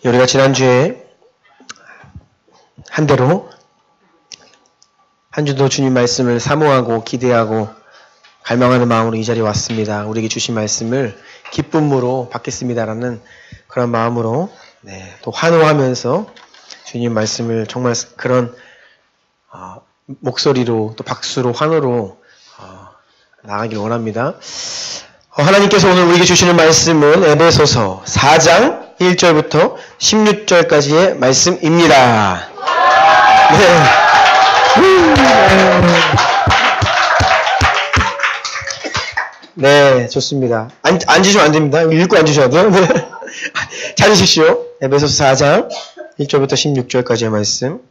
우리가 지난주에 한 대로 한 주도 주님 말씀을 사모하고 기대하고 갈망하는 마음으로 이 자리에 왔습니다. 우리에게 주신 말씀을 기쁨으로 받겠습니다라는 그런 마음으로 또 환호하면서 주님 말씀을 정말 그런 목소리로 또 박수로 환호로 나가길 원합니다. 하나님께서 오늘 우리에게 주시는 말씀은 에베소서 4장 1절부터 16절까지의 말씀입니다. 네, 좋습니다. 앉으시면 안 됩니다. 읽고 앉으셔야 돼요. 네. 찾으십시오. 에베소서 4장 1절부터 16절까지의 말씀.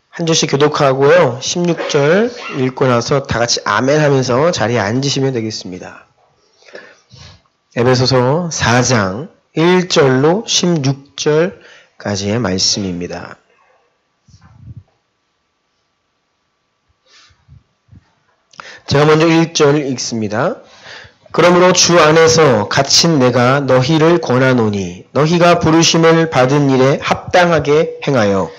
한 절씩 교독하고요. 16절 읽고 나서 다 같이 아멘 하면서 자리에 앉으시면 되겠습니다. 에베소서 4장 1절로 16절까지의 말씀입니다. 제가 먼저 1절 읽습니다. 그러므로 주 안에서 갇힌 내가 너희를 권하노니 너희가 부르심을 받은 일에 합당하게 행하여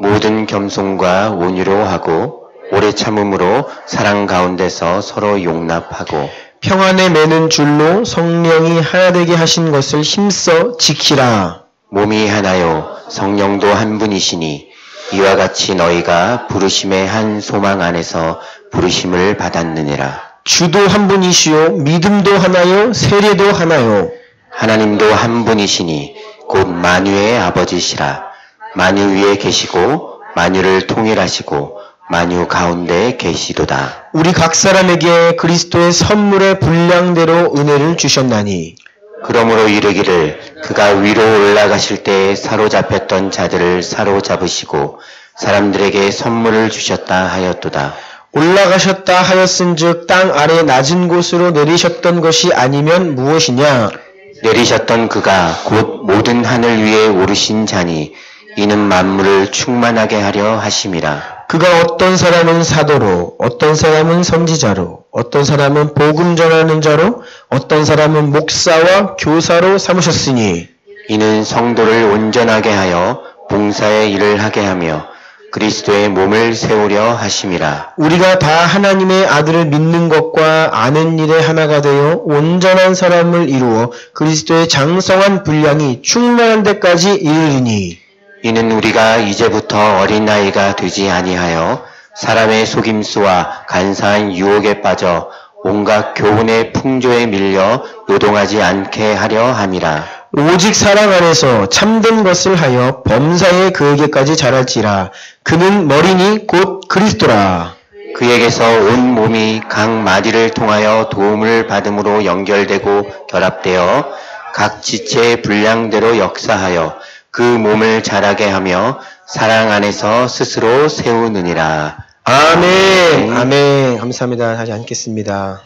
모든 겸손과 온유로 하고 오래 참음으로 사랑 가운데서 서로 용납하고 평안에 매는 줄로 성령이 하나 되게 하신 것을 힘써 지키라. 몸이 하나요 성령도 한 분이시니 이와 같이 너희가 부르심의 한 소망 안에서 부르심을 받았느니라. 주도 한 분이시요 믿음도 하나요 세례도 하나요 하나님도 한 분이시니 곧 만유의 아버지시라. 만유 위에 계시고 만유를 통일하시고 만유 가운데 계시도다. 우리 각 사람에게 그리스도의 선물의 분량대로 은혜를 주셨나니 그러므로 이르기를 그가 위로 올라가실 때에 사로잡혔던 자들을 사로잡으시고 사람들에게 선물을 주셨다 하였도다. 올라가셨다 하였은즉 땅 아래 낮은 곳으로 내리셨던 것이 아니면 무엇이냐? 내리셨던 그가 곧 모든 하늘 위에 오르신 자니 이는 만물을 충만하게 하려 하심이라. 그가 어떤 사람은 사도로, 어떤 사람은 선지자로, 어떤 사람은 복음 전하는 자로, 어떤 사람은 목사와 교사로 삼으셨으니 이는 성도를 온전하게 하여 봉사의 일을 하게 하며 그리스도의 몸을 세우려 하심이라. 우리가 다 하나님의 아들을 믿는 것과 아는 일에 하나가 되어 온전한 사람을 이루어 그리스도의 장성한 분량이 충만한 데까지 이르리니 이는 우리가 이제부터 어린아이가 되지 아니하여 사람의 속임수와 간사한 유혹에 빠져 온갖 교훈의 풍조에 밀려 요동하지 않게 하려 함이라. 오직 사랑 안에서 참된 것을 하여 범사에 그에게까지 자랄지라. 그는 머리니 곧 그리스도라. 그에게서 온 몸이 각 마디를 통하여 도움을 받음으로 연결되고 결합되어 각 지체의 분량대로 역사하여 그 몸을 자라게 하며 사랑 안에서 스스로 세우느니라. 아멘. 아멘. 감사합니다. 다시 앉겠습니다.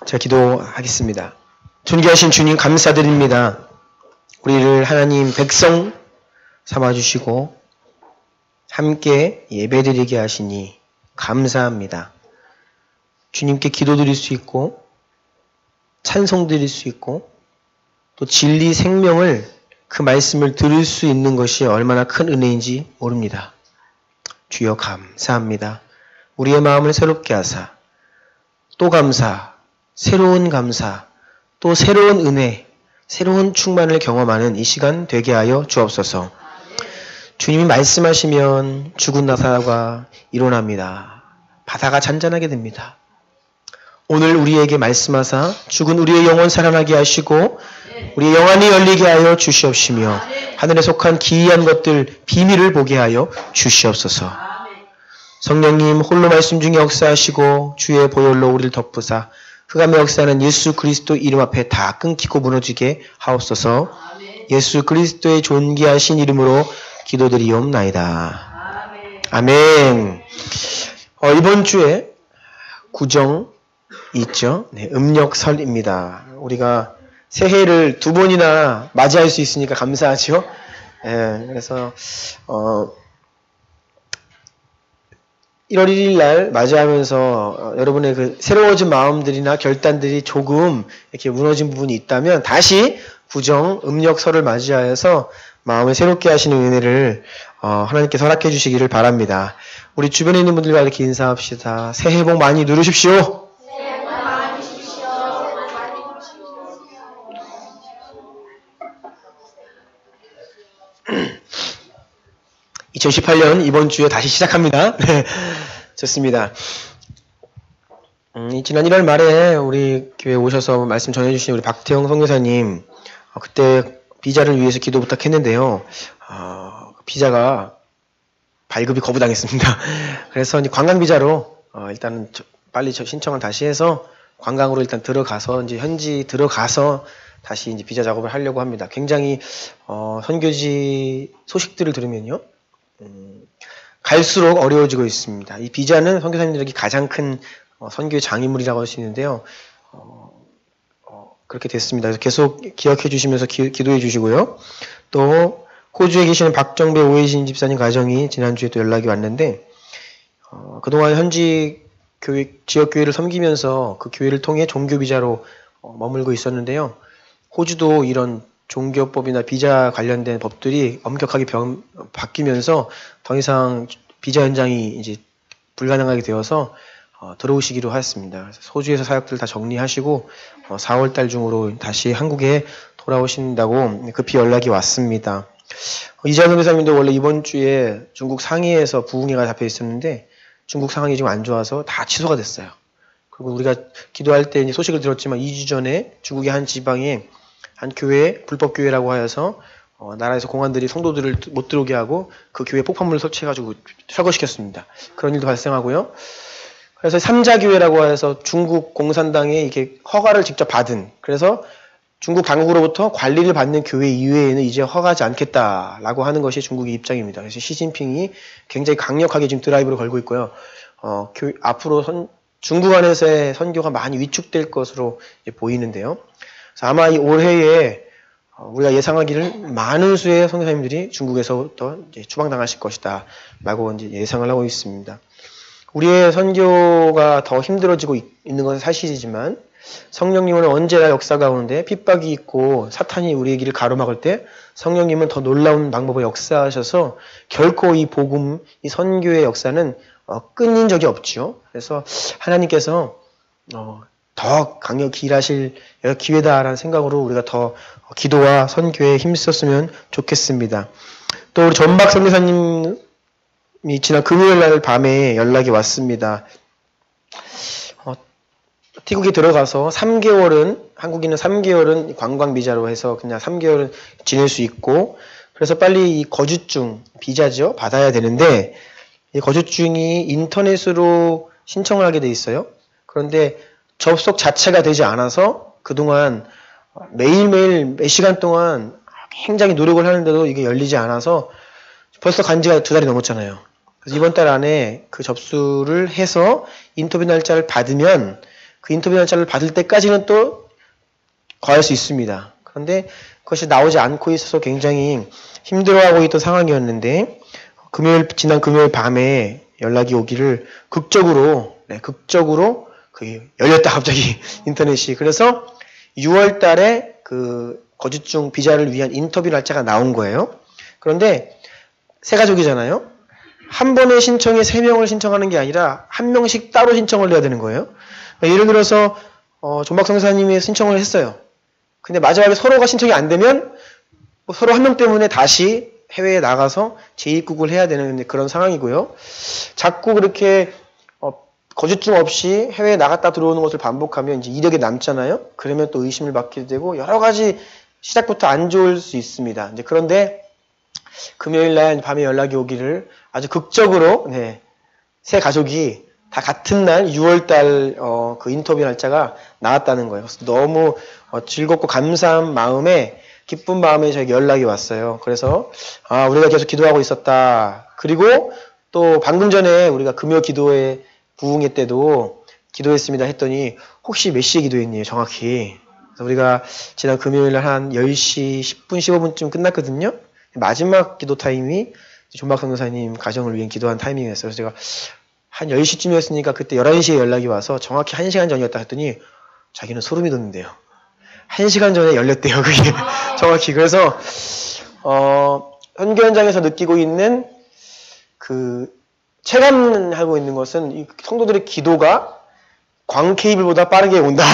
제가 기도하겠습니다. 존귀하신 주님 감사드립니다. 우리를 하나님 백성 삼아주시고 함께 예배드리게 하시니 감사합니다. 주님께 기도드릴 수 있고 찬송드릴 수 있고 또 진리 생명을 그 말씀을 들을 수 있는 것이 얼마나 큰 은혜인지 모릅니다. 주여 감사합니다. 우리의 마음을 새롭게 하사 또 감사, 새로운 감사, 또 새로운 은혜, 새로운 충만을 경험하는 이 시간 되게 하여 주옵소서. 주님이 말씀하시면 죽은 나사가 일어납니다. 바다가 잔잔하게 됩니다. 오늘 우리에게 말씀하사 죽은 우리의 영혼 살아나게 하시고 우리의 영안이 열리게 하여 주시옵시며 하늘에 속한 기이한 것들 비밀을 보게 하여 주시옵소서. 성령님 홀로 말씀 중에 역사하시고 주의 보혈로 우리를 덮으사 흑암의 역사는 예수 그리스도 이름 앞에 다 끊기고 무너지게 하옵소서. 예수 그리스도의 존귀하신 이름으로 기도드리옵나이다. 아멘. 이번 주에 구정 있죠. 네, 음력설입니다. 우리가 새해를 2번이나 맞이할 수 있으니까 감사하죠. 네, 그래서 1월 1일 날 맞이하면서 여러분의 그 새로워진 마음들이나 결단들이 조금 이렇게 무너진 부분이 있다면 다시 부정, 음력설을 맞이하여서 마음을 새롭게 하시는 은혜를 하나님께 허락해 주시기를 바랍니다. 우리 주변에 있는 분들과 이렇게 인사합시다. 새해 복 많이 누르십시오. 새해 복 많이 주십시오. 2018년 이번 주에 다시 시작합니다. 네, 좋습니다. 지난 1월 말에 우리 교회 오셔서 말씀 전해주신 우리 박태영 선교사님, 그때 비자를 위해서 기도 부탁했는데요. 비자가 발급이 거부당했습니다. 그래서 이제 관광 비자로 일단은 빨리 신청을 다시 해서 관광으로 일단 들어가서 이제 현지 들어가서 다시 이제 비자 작업을 하려고 합니다. 굉장히 선교지 소식들을 들으면요. 갈수록 어려워지고 있습니다. 이 비자는 선교사님들에게 가장 큰 선교의 장애물이라고 할 수 있는데요. 그렇게 됐습니다. 그래서 계속 기억해 주시면서 기도해 주시고요. 또 호주에 계시는 박정배 오해진 집사님 가정이 지난주에 또 연락이 왔는데 그동안 현지 교회, 지역교회를 섬기면서 그 교회를 통해 종교 비자로 머물고 있었는데요. 호주도 이런 종교법이나 비자 관련된 법들이 엄격하게 바뀌면서 더 이상 비자 연장이 이제 불가능하게 되어서 들어오시기로 하였습니다. 호주에서 사역들 다 정리하시고 4월달 중으로 다시 한국에 돌아오신다고 급히 연락이 왔습니다. 이재현 회장님도 원래 이번 주에 중국 상해에서 부흥회가 잡혀 있었는데 중국 상황이 지금 안 좋아서 다 취소가 됐어요. 그리고 우리가 기도할 때 소식을 들었지만 2주 전에 중국의 한 지방에 한 교회, 불법교회라고 하여서 나라에서 공안들이 성도들을 못 들어오게 하고 그 교회에 폭탄물을 설치해가지고 철거시켰습니다. 그런 일도 발생하고요. 그래서 삼자교회라고 해서 중국 공산당에 이렇게 허가를 직접 받은, 그래서 중국 당국으로부터 관리를 받는 교회 이외에는 이제 허가하지 않겠다라고 하는 것이 중국의 입장입니다. 그래서 시진핑이 굉장히 강력하게 지금 드라이브를 걸고 있고요. 앞으로 중국 안에서의 선교가 많이 위축될 것으로 보이는데요. 그래서 아마 이 올해에 우리가 예상하기를 많은 수의 선교사님들이 중국에서부터 이제 추방당하실 것이다 라고 이제 예상을 하고 있습니다. 우리의 선교가 더 힘들어지고 있는 것은 사실이지만 성령님은 언제나 역사 가운데 핍박이 있고 사탄이 우리의 길을 가로막을 때 성령님은 더 놀라운 방법으로 역사하셔서 결코 이 복음, 이 선교의 역사는 끊인 적이 없죠. 그래서 하나님께서 더 강력히 일하실 기회다라는 생각으로 우리가 더 기도와 선교에 힘썼으면 좋겠습니다. 또 우리 전박 선교사님이 지난 금요일 날 밤에 연락이 왔습니다. 태국에 들어가서 3개월은, 한국인은 3개월은 관광 비자로 해서 그냥 3개월은 지낼 수 있고, 그래서 빨리 이 거주증, 비자죠, 받아야 되는데, 이 거주증이 인터넷으로 신청을 하게 돼 있어요. 그런데 접속 자체가 되지 않아서 그동안 매일매일 몇 시간 동안 굉장히 노력을 하는데도 이게 열리지 않아서 벌써 간 지가 2달이 넘었잖아요. 그래서 이번 달 안에 그 접수를 해서 인터뷰 날짜를 받으면 그 인터뷰 날짜를 받을 때까지는 또 거할 수 있습니다. 그런데 그것이 나오지 않고 있어서 굉장히 힘들어하고 있던 상황이었는데 지난 금요일 밤에 연락이 오기를 극적으로 열렸다 갑자기 인터넷이. 그래서 6월 달에 그 거주증 비자를 위한 인터뷰 날짜가 나온 거예요. 그런데 세 가족이잖아요. 한 번에 신청에 3명을 신청하는 게 아니라 한 명씩 따로 신청을 해야 되는 거예요. 예를 들어서 존박 선교사님이 신청을 했어요. 근데 마지막에 서로가 신청이 안 되면 서로 한 명 때문에 다시 해외에 나가서 재입국을 해야 되는 그런 상황이고요. 자꾸 그렇게 거주증 없이 해외에 나갔다 들어오는 것을 반복하면 이제 이력이 남잖아요. 그러면 또 의심을 받게 되고 여러 가지 시작부터 안 좋을 수 있습니다. 이제 그런데 금요일 날 밤에 연락이 오기를 아주 극적으로 세 가족이 다 같은 날 6월달 그 인터뷰 날짜가 나왔다는 거예요. 그래서 너무 즐겁고 감사한 마음에 기쁜 마음에 저에게 연락이 왔어요. 그래서 우리가 계속 기도하고 있었다. 그리고 또 방금 전에 우리가 금요 기도회 부흥회 때도 기도했습니다 했더니 혹시 몇 시에 기도했니 정확히. 그래서 우리가 지난 금요일 한 10시 10분 15분쯤 끝났거든요. 마지막 기도 타임이 존박 선교사님 가정을 위해 기도한 타이밍이었어요. 그래서 제가 한 10시쯤이었으니까 그때 11시에 연락이 와서 정확히 1시간 전이었다 했더니 자기는 소름이 돋는데요. 1시간 전에 열렸대요, 그게. 정확히. 그래서, 현교 현장에서 느끼고 있는 체감하고 있는 것은 이 성도들의 기도가 광 케이블보다 빠르게 온다.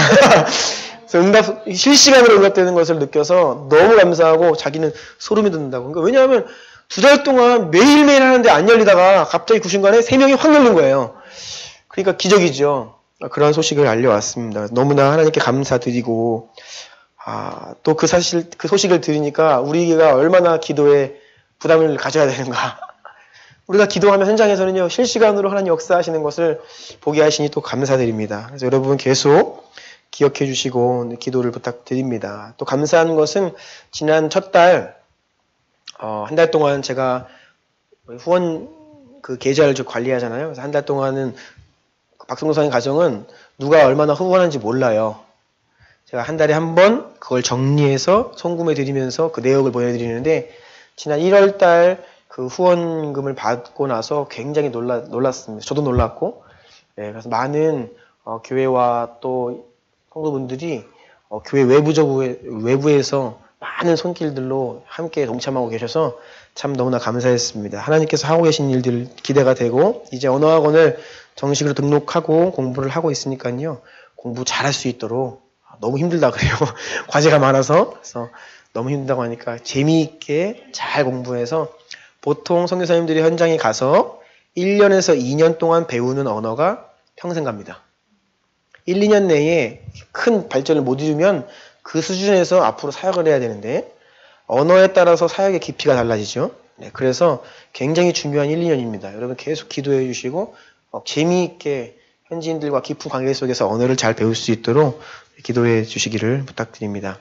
그래서 실시간으로 응답되는 것을 느껴서 너무 감사하고 자기는 소름이 돋는다고. 그러니까 왜냐하면 2달 동안 매일매일 하는데 안 열리다가 갑자기 그 순간에 3명이 확 열린 거예요. 그러니까 기적이죠. 그런 소식을 알려왔습니다. 너무나 하나님께 감사드리고, 또 그 소식을 들으니까 우리가 얼마나 기도에 부담을 가져야 되는가. 우리가 기도하면 현장에서는요, 실시간으로 하나님 역사하시는 것을 보게 하시니 또 감사드립니다. 그래서 여러분 계속 기억해 주시고 기도를 부탁드립니다. 또 감사한 것은 지난 첫 달, 한 달 동안 제가 후원 계좌를 좀 관리하잖아요. 그래서 한 달 동안은 박성도사님 가정은 누가 얼마나 후원하는지 몰라요. 제가 한 달에 한 번 그걸 정리해서 송금해 드리면서 그 내역을 보내드리는데 지난 1월 달 그 후원금을 받고 나서 굉장히 놀랐습니다. 저도 놀랐고, 그래서 많은 교회와 또 성도분들이 교회 외부에서 많은 손길들로 함께 동참하고 계셔서 참 너무나 감사했습니다. 하나님께서 하고 계신 일들 기대가 되고 이제 언어학원을 정식으로 등록하고 공부를 하고 있으니까요. 공부 잘할 수 있도록 너무 힘들다 그래요. 과제가 많아서. 그래서 너무 힘들다고 하니까 재미있게 잘 공부해서 보통 선교사님들이 현장에 가서 1년에서 2년 동안 배우는 언어가 평생 갑니다. 1, 2년 내에 큰 발전을 못 이루면 그 수준에서 앞으로 사역을 해야 되는데 언어에 따라서 사역의 깊이가 달라지죠. 그래서 굉장히 중요한 1, 2년입니다. 여러분 계속 기도해 주시고 재미있게 현지인들과 깊은 관계 속에서 언어를 잘 배울 수 있도록 기도해 주시기를 부탁드립니다.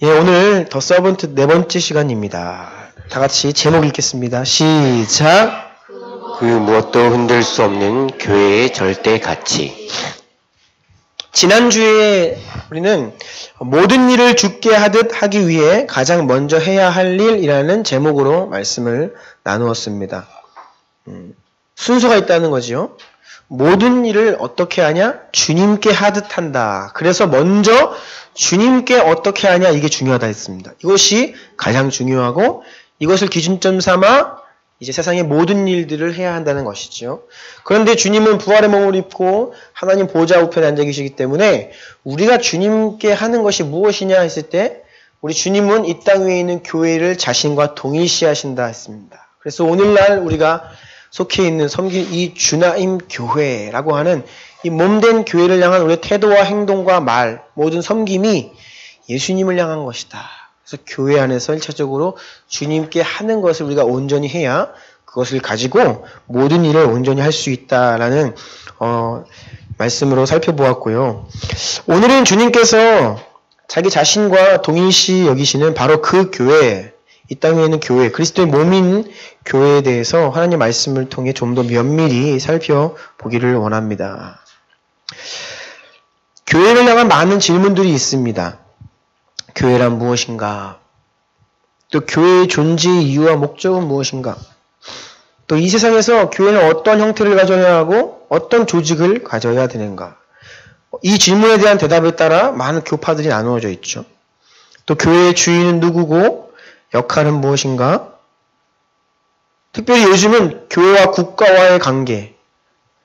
오늘 더 서번트 4번째 시간입니다. 다 같이 제목 읽겠습니다. 시작. 그 무엇도 흔들 수 없는 교회의 절대 가치. 지난주에 우리는 모든 일을 주께 하듯 하기 위해 가장 먼저 해야 할 일이라는 제목으로 말씀을 나누었습니다. 순서가 있다는 거죠. 모든 일을 어떻게 하냐? 주님께 하듯 한다. 그래서 먼저 주님께 어떻게 하냐? 이게 중요하다 했습니다. 이것이 가장 중요하고 이것을 기준점 삼아 이제 세상의 모든 일들을 해야 한다는 것이죠. 그런데 주님은 부활의 몸을 입고 하나님 보좌 우편에 앉아 계시기 때문에 우리가 주님께 하는 것이 무엇이냐 했을 때 우리 주님은 이 땅 위에 있는 교회를 자신과 동일시하신다 했습니다. 그래서 오늘날 우리가 속해 있는 섬긴 이 주나임 교회라고 하는 이 몸된 교회를 향한 우리의 태도와 행동과 말, 모든 섬김이 예수님을 향한 것이다. 그래서 교회 안에서 1차적으로 주님께 하는 것을 우리가 온전히 해야 그것을 가지고 모든 일을 온전히 할 수 있다라는 말씀으로 살펴보았고요. 오늘은 주님께서 자기 자신과 동일시 여기시는 바로 그 교회, 이 땅에 있는 교회, 그리스도의 몸인 교회에 대해서 하나님 말씀을 통해 좀 더 면밀히 살펴보기를 원합니다. 교회를 향한 많은 질문들이 있습니다. 교회란 무엇인가? 또 교회의 존재의 이유와 목적은 무엇인가? 또 이 세상에서 교회는 어떤 형태를 가져야 하고 어떤 조직을 가져야 되는가? 이 질문에 대한 대답에 따라 많은 교파들이 나누어져 있죠. 또 교회의 주인은 누구고 역할은 무엇인가? 특별히 요즘은 교회와 국가와의 관계,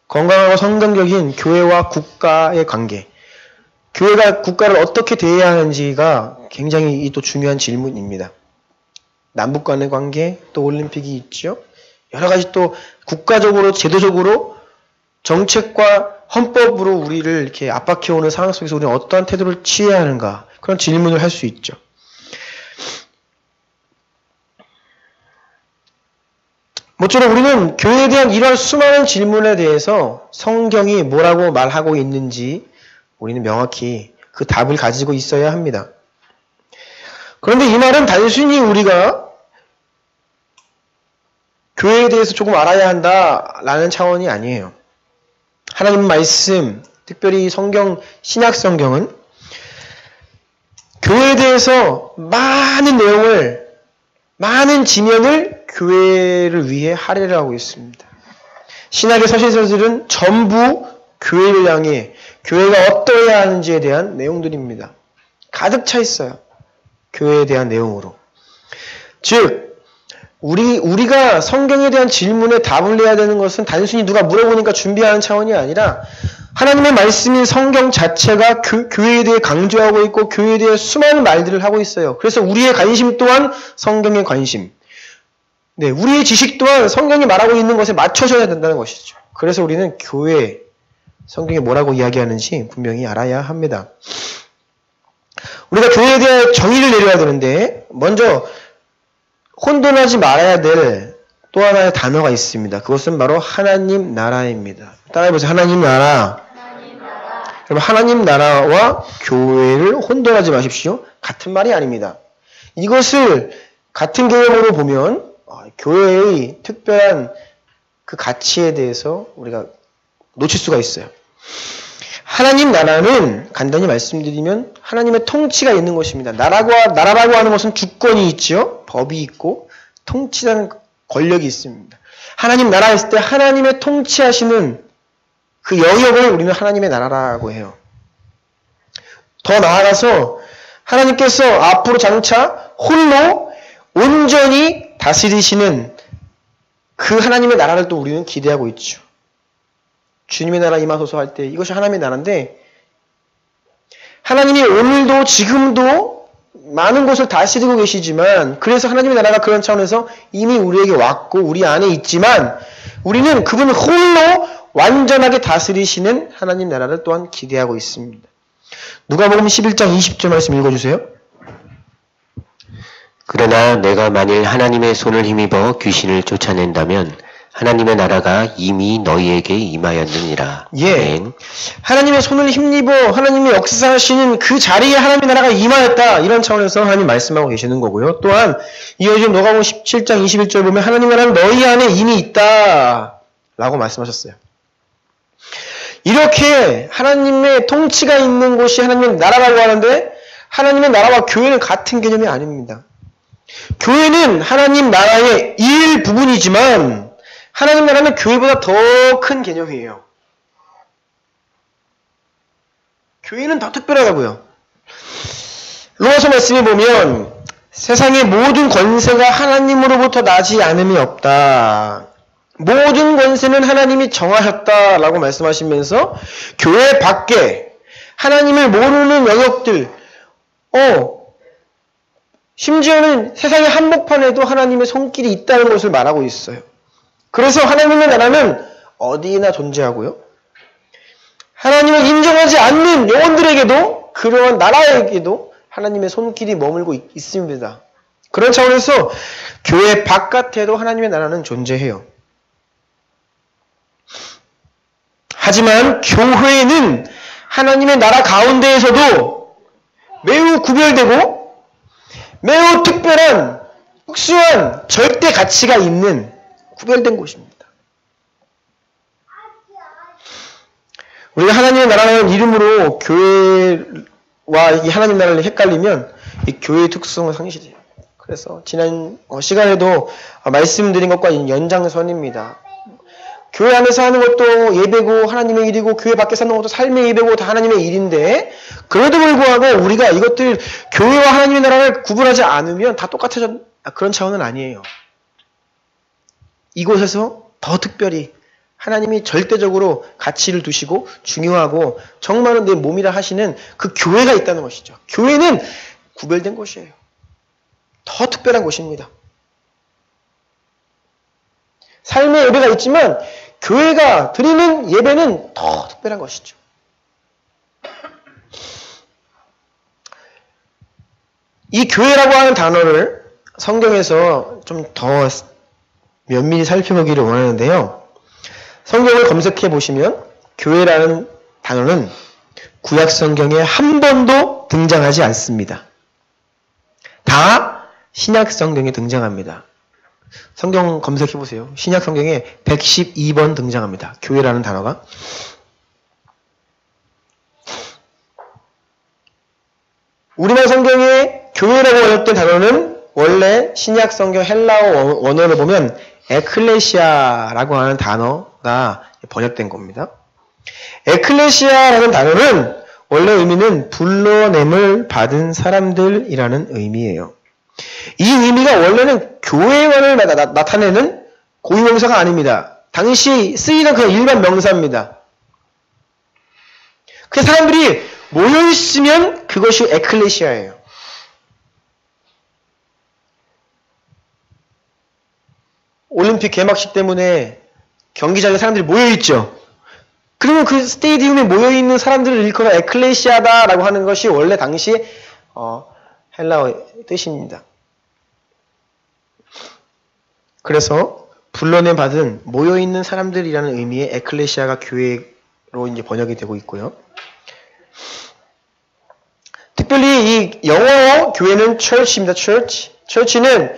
건강하고 성경적인 교회와 국가의 관계, 교회가 국가를 어떻게 대해야 하는지가 굉장히 또 중요한 질문입니다. 남북 간의 관계, 또 올림픽이 있죠. 여러 가지 또 국가적으로, 제도적으로 정책과 헌법으로 우리를 이렇게 압박해오는 상황 속에서 우리는 어떠한 태도를 취해야 하는가, 그런 질문을 할 수 있죠. 모쪼록 우리는 교회에 대한 이러한 수많은 질문에 대해서 성경이 뭐라고 말하고 있는지 우리는 명확히 그 답을 가지고 있어야 합니다. 그런데 이 말은 단순히 우리가 교회에 대해서 조금 알아야 한다라는 차원이 아니에요. 하나님 말씀, 특별히 성경, 신약 성경은 교회에 대해서 많은 내용을, 많은 지면을 교회를 위해 할애를 하고 있습니다. 신약의 서신서들은 전부 교회를 향해 교회가 어떠해야 하는지에 대한 내용들입니다. 가득 차 있어요. 교회에 대한 내용으로. 즉 우리가 성경에 대한 질문에 답을 해야 되는 것은 단순히 누가 물어보니까 준비하는 차원이 아니라 하나님의 말씀인 성경 자체가 교회에 대해 강조하고 있고 교회에 대해 수많은 말들을 하고 있어요. 그래서 우리의 관심 또한 성경의 관심. 네, 우리의 지식 또한 성경이 말하고 있는 것에 맞춰져야 된다는 것이죠. 그래서 우리는 교회, 성경이 뭐라고 이야기하는지 분명히 알아야 합니다. 우리가 교회에 대해 정의를 내려야 되는데 먼저 혼돈하지 말아야 될 또 하나의 단어가 있습니다. 그것은 바로 하나님 나라입니다. 따라해보세요. 하나님 나라. 그럼 하나님 나라와 교회를 혼돈하지 마십시오. 같은 말이 아닙니다. 이것을 같은 개념으로 보면 교회의 특별한 그 가치에 대해서 우리가 놓칠 수가 있어요. 하나님 나라는 간단히 말씀드리면 하나님의 통치가 있는 것입니다. 나라라고 하는 것은 주권이 있죠. 법이 있고 통치라는 권력이 있습니다. 하나님 나라에 있을 때 하나님의 통치하시는 그 영역을 우리는 하나님의 나라라고 해요. 더 나아가서 하나님께서 앞으로 장차 홀로 온전히 다스리시는 그 하나님의 나라를 또 우리는 기대하고 있죠. 주님의 나라 임하소서 할 때 이것이 하나님의 나라인데 하나님이 오늘도 지금도 많은 것을 다스리고 계시지만 그래서 하나님의 나라가 그런 차원에서 이미 우리에게 왔고 우리 안에 있지만 우리는 그분을 홀로 완전하게 다스리시는 하나님 나라를 또한 기대하고 있습니다. 누가복음 11장 20절 말씀 읽어주세요. 그러나 내가 만일 하나님의 손을 힘입어 귀신을 쫓아낸다면 하나님의 나라가 이미 너희에게 임하였느니라. 예. 아멘. 하나님의 손을 힘입어 하나님의 역사하시는 그 자리에 하나님의 나라가 임하였다. 이런 차원에서 하나님 말씀하고 계시는 거고요. 또한 이어지는 누가복음 17장 21절 보면 하나님의 나라는 너희 안에 이미 있다. 라고 말씀하셨어요. 이렇게 하나님의 통치가 있는 곳이 하나님의 나라라고 하는데 하나님의 나라와 교회는 같은 개념이 아닙니다. 교회는 하나님 나라의 일부분이지만 하나님 나라는 교회보다 더 큰 개념이에요. 교회는 더 특별하다고요. 로마서 말씀에 보면 세상의 모든 권세가 하나님으로부터 나지 않음이 없다. 모든 권세는 하나님이 정하셨다라고 말씀하시면서 교회 밖에 하나님을 모르는 영역들, 심지어는 세상의 한복판에도 하나님의 손길이 있다는 것을 말하고 있어요. 그래서 하나님의 나라는 어디나 존재하고요. 하나님을 인정하지 않는 영혼들에게도 그러한 나라에게도 하나님의 손길이 머물고 있습니다. 그런 차원에서 교회 바깥에도 하나님의 나라는 존재해요. 하지만 교회는 하나님의 나라 가운데에서도 매우 구별되고 매우 특별한 특수한 절대 가치가 있는 구별된 곳입니다. 우리가 하나님의 나라라는 이름으로 교회와 이 하나님 나라를 헷갈리면 이 교회의 특성을 상실해요. 그래서 지난 시간에도 말씀드린 것과 연장선입니다. 교회 안에서 하는 것도 예배고 하나님의 일이고 교회 밖에서 하는 것도 삶의 예배고 다 하나님의 일인데 그래도 불구하고 우리가 이것들 교회와 하나님의 나라를 구분하지 않으면 다 똑같아져 그런 차원은 아니에요. 이곳에서 더 특별히 하나님이 절대적으로 가치를 두시고 중요하고 정말은 내 몸이라 하시는 그 교회가 있다는 것이죠. 교회는 구별된 곳이에요. 더 특별한 곳입니다. 삶의 예배가 있지만 교회가 드리는 예배는 더 특별한 것이죠. 이 교회라고 하는 단어를 성경에서 좀 더 면밀히 살펴보기를 원하는데요. 성경을 검색해 보시면 교회라는 단어는 구약 성경에 한 번도 등장하지 않습니다. 다 신약 성경에 등장합니다. 성경 검색해 보세요. 신약 성경에 112번 등장합니다. 교회라는 단어가. 우리나라 성경에 교회라고 번역된 단어는 원래 신약 성경 헬라어 원어를 보면 에클레시아라고 하는 단어가 번역된 겁니다. 에클레시아라는 단어는 원래 의미는 불러냄을 받은 사람들이라는 의미예요. 이 의미가 원래는 교회만을 나타내는 고유명사가 아닙니다. 당시 쓰이던 그냥 일반 명사입니다. 그 사람들이 모여있으면 그것이 에클레시아예요. 올림픽 개막식 때문에 경기장에 사람들이 모여있죠. 그러면 그 스테디움에 모여있는 사람들을 일컬어 에클레시아다라고 하는 것이 원래 당시 헬라어의 뜻입니다. 그래서 불러내 받은 모여있는 사람들이라는 의미의 에클레시아가 교회로 이제 번역이 되고 있고요. 특별히 이 영어 교회는 church입니다. church는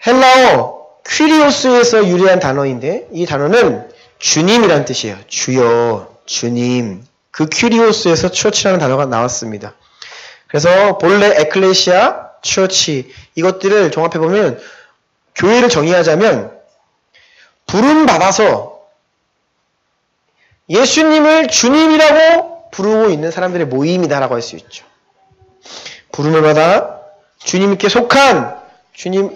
헬라어 퀴리오스에서 유래한 단어인데 이 단어는 주님이란 뜻이에요. 주여, 주님. 그 퀴리오스에서 church라는 단어가 나왔습니다. 그래서 본래 에클레시아, church 이것들을 종합해보면 교회를 정의하자면 부름받아서 예수님을 주님이라고 부르고 있는 사람들의 모임이다라고 할 수 있죠. 부름을 받아 주님께 속한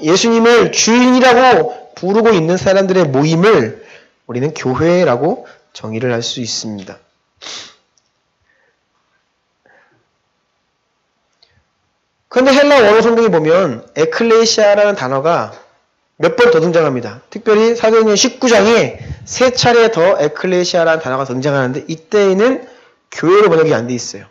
예수님을 주인이라고 부르고 있는 사람들의 모임을 우리는 교회라고 정의를 할 수 있습니다. 그런데 헬라 원어 성경에 보면 에클레시아라는 단어가 몇 번 더 등장합니다. 특별히 사도행전 19장에 3차례 더 에클레시아라는 단어가 등장하는데 이때에는 교회로 번역이 안 돼 있어요.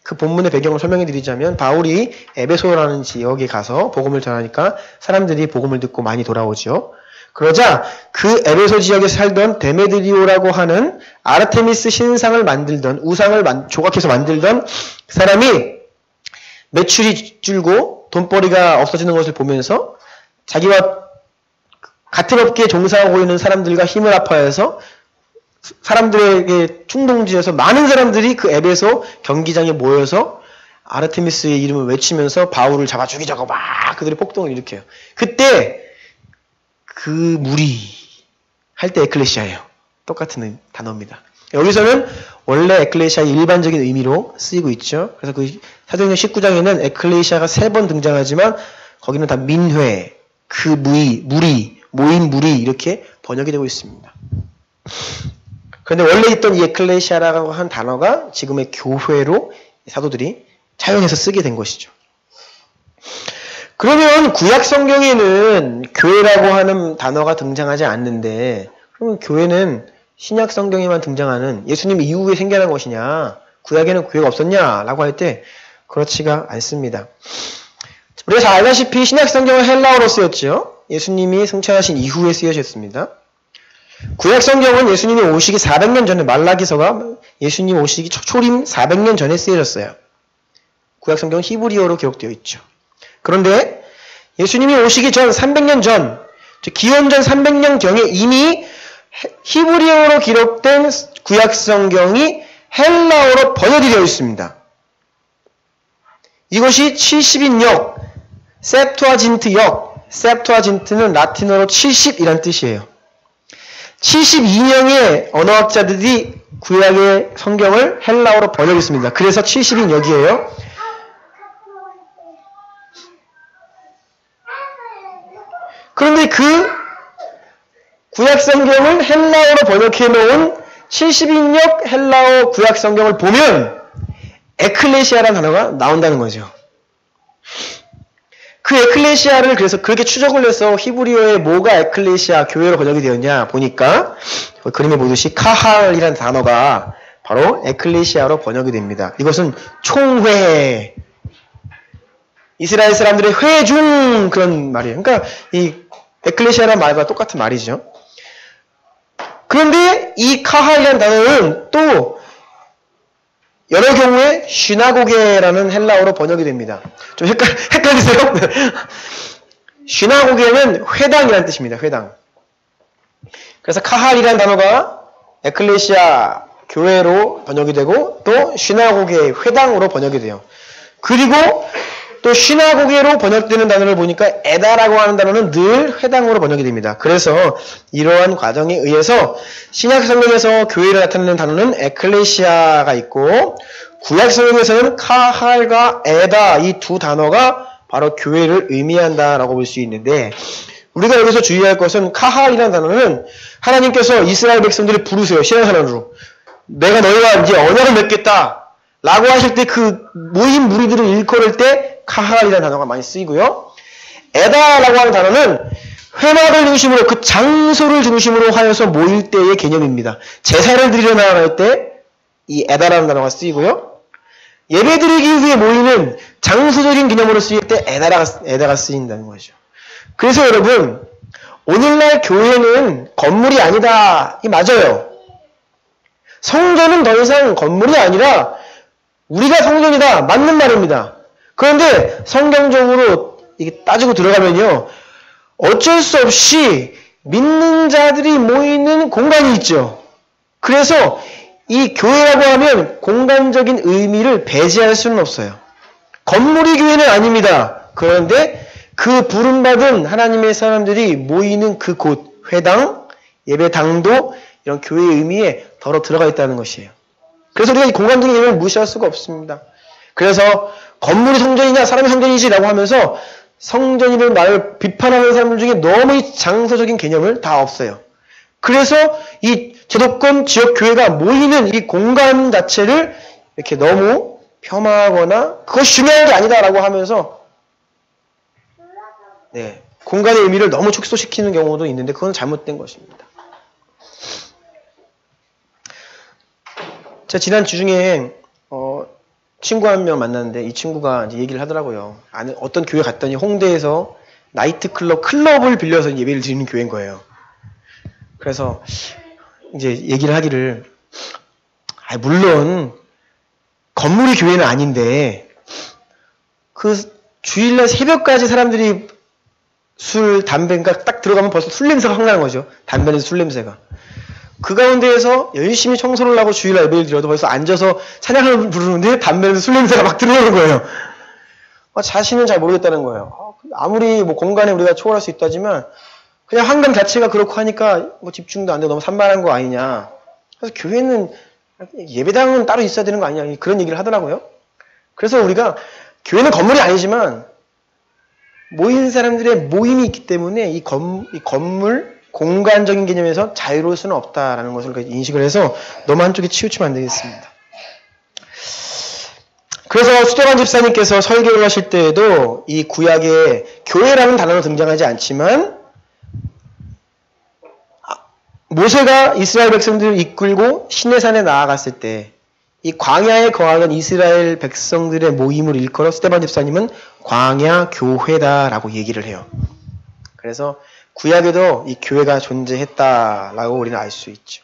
그 본문의 배경을 설명해 드리자면 바울이 에베소라는 지역에 가서 복음을 전하니까 사람들이 복음을 듣고 많이 돌아오죠. 그러자 그 에베소 지역에 살던 데메드리오라고 하는 아르테미스 신상을 만들던 우상을 조각해서 만들던 사람이 매출이 줄고 돈벌이가 없어지는 것을 보면서 자기와 같은 업계에 종사하고 있는 사람들과 힘을 합하여서 사람들에게 충동지어서 많은 사람들이 그 에베소 경기장에 모여서 아르테미스의 이름을 외치면서 바울을 잡아 죽이자고 막 그들이 폭동을 일으켜요. 그때 그 무리 할 때 에클레시아예요. 똑같은 단어입니다. 여기서는 원래 에클레시아의 일반적인 의미로 쓰이고 있죠. 그래서 그 사도행전 19장에는 에클레시아가 3번 등장하지만 거기는 다 민회, 그 무리, 모임 무리 이렇게 번역이 되고 있습니다. 그런데 원래 있던 이 에클레시아라고 한 단어가 지금의 교회로 사도들이 차용해서 쓰게 된 것이죠. 그러면 구약 성경에는 교회라고 하는 단어가 등장하지 않는데 그러면 교회는 신약 성경에만 등장하는 예수님 이후에 생겨난 것이냐 구약에는 교회가 없었냐 라고 할 때 그렇지가 않습니다. 우리가 잘 알다시피 신약 성경은 헬라어로 쓰였죠. 예수님이 승천하신 이후에 쓰여졌습니다. 구약 성경은 예수님이 오시기 400년 전에 말라기서가 예수님 오시기 초림 400년 전에 쓰여졌어요. 구약 성경은 히브리어로 기록되어 있죠. 그런데 예수님이 오시기 전 300년 전, 기원전 300년경에 이미 히브리어로 기록된 구약 성경이 헬라어로 번역이 되어 있습니다. 이것이 70인역, 셉투아진트역, 셉투아진트는 라틴어로 70이란 뜻이에요. 72명의 언어학자들이 구약의 성경을 헬라어로 번역했습니다. 그래서 70인역이에요. 그런데 그 구약 성경을 헬라어로 번역해 놓은 70인역 헬라어 구약 성경을 보면 에클레시아라는 단어가 나온다는 거죠. 그 에클레시아를 그래서 그렇게 추적을 해서 히브리어에 뭐가 에클레시아 교회로 번역이 되었냐 보니까 그림에 보듯이 카할이라는 단어가 바로 에클레시아로 번역이 됩니다. 이것은 총회, 이스라엘 사람들의 회의 중 그런 말이에요. 그러니까 이 에클레시아라는 말과 똑같은 말이죠. 그런데 이 카할이라는 단어는 또 여러 경우에 시나고게라는 헬라어로 번역이 됩니다. 좀 헷갈리세요? 시나고게는 회당이라는 뜻입니다. 회당. 그래서 카할이라는 단어가 에클레시아 교회로 번역이 되고 또 시나고게 회당으로 번역이 돼요. 그리고 또 시나고게로 번역되는 단어를 보니까 에다라고 하는 단어는 늘 회당으로 번역이 됩니다. 그래서 이러한 과정에 의해서 신약 성경에서 교회를 나타내는 단어는 에클레시아가 있고 구약 성경에서는 카할과 에다 이 두 단어가 바로 교회를 의미한다라고 볼 수 있는데 우리가 여기서 주의할 것은 카할이라는 단어는 하나님께서 이스라엘 백성들을 부르세요. 신앙생활으로. 내가 너희와 이제 언약을 맺겠다 라고 하실 때 그 모인 무리들을 일컬을 때 카할이라는 단어가 많이 쓰이고요. 에다라고 하는 단어는 회막을 중심으로 그 장소를 중심으로 하여서 모일 때의 개념입니다. 제사를 드리러 나갈 때 이 에다라는 단어가 쓰이고요. 예배드리기 위해 모이는 장소적인 개념으로 쓰일 때 에다가 쓰인다는 거죠. 그래서 여러분 오늘날 교회는 건물이 아니다. 이 맞아요. 성전은 더 이상 건물이 아니라 우리가 성전이다. 맞는 말입니다. 그런데 성경적으로 이게 따지고 들어가면요. 어쩔 수 없이 믿는 자들이 모이는 공간이 있죠. 그래서 이 교회라고 하면 공간적인 의미를 배제할 수는 없어요. 건물이 교회는 아닙니다. 그런데 그 부름받은 하나님의 사람들이 모이는 그 곳, 회당, 예배당도 이런 교회의 의미에 더러 들어가 있다는 것이에요. 그래서 우리가 이 공간적인 의미를 무시할 수가 없습니다. 그래서 건물이 성전이냐 사람이 성전이지라고 하면서 성전이라는 말을 비판하는 사람들 중에 너무 이 장소적인 개념을 다 없어요. 그래서 이 제도권 지역 교회가 모이는 이 공간 자체를 이렇게 너무 폄하하거나 그것이 중요한 게 아니다라고 하면서 공간의 의미를 너무 축소시키는 경우도 있는데 그건 잘못된 것입니다. 제가 지난 주중에 친구 한 명 만났는데 이 친구가 이제 얘기를 하더라고요. 어떤 교회 갔더니 홍대에서 클럽을 빌려서 예배를 드리는 교회인 거예요. 그래서 이제 얘기를 하기를 물론 건물이 교회는 아닌데 그 주일날 새벽까지 사람들이 술, 담배가 딱 들어가면 벌써 술 냄새가 확 나는 거죠. 담배에서 술 냄새가. 그 가운데에서 열심히 청소를 하고 주일날 예배를 드려도 벌써 앉아서 찬양을 부르는데 담배에서 술 냄새가 막 들어오는 거예요. 자신은 잘 모르겠다는 거예요. 아무리 뭐 공간에 우리가 초월할 수 있다지만 그냥 환경 자체가 그렇고 하니까 뭐 집중도 안 되고 너무 산만한 거 아니냐. 그래서 교회는 예배당은 따로 있어야 되는 거 아니냐. 그런 얘기를 하더라고요. 그래서 우리가 교회는 건물이 아니지만 모인 사람들의 모임이 있기 때문에 이 건물 공간적인 개념에서 자유로울 수는 없다라는 것을 인식을 해서 너무 한쪽에 치우치면 안 되겠습니다. 그래서 수도관 집사님께서 설교를 하실 때에도 이 구약에 교회라는 단어는 등장하지 않지만 모세가 이스라엘 백성들을 이끌고 시내산에 나아갔을 때 이 광야에 거하던 이스라엘 백성들의 모임을 일컬어 스데반 집사님은 광야 교회다라고 얘기를 해요. 그래서 구약에도 이 교회가 존재했다라고 우리는 알 수 있죠.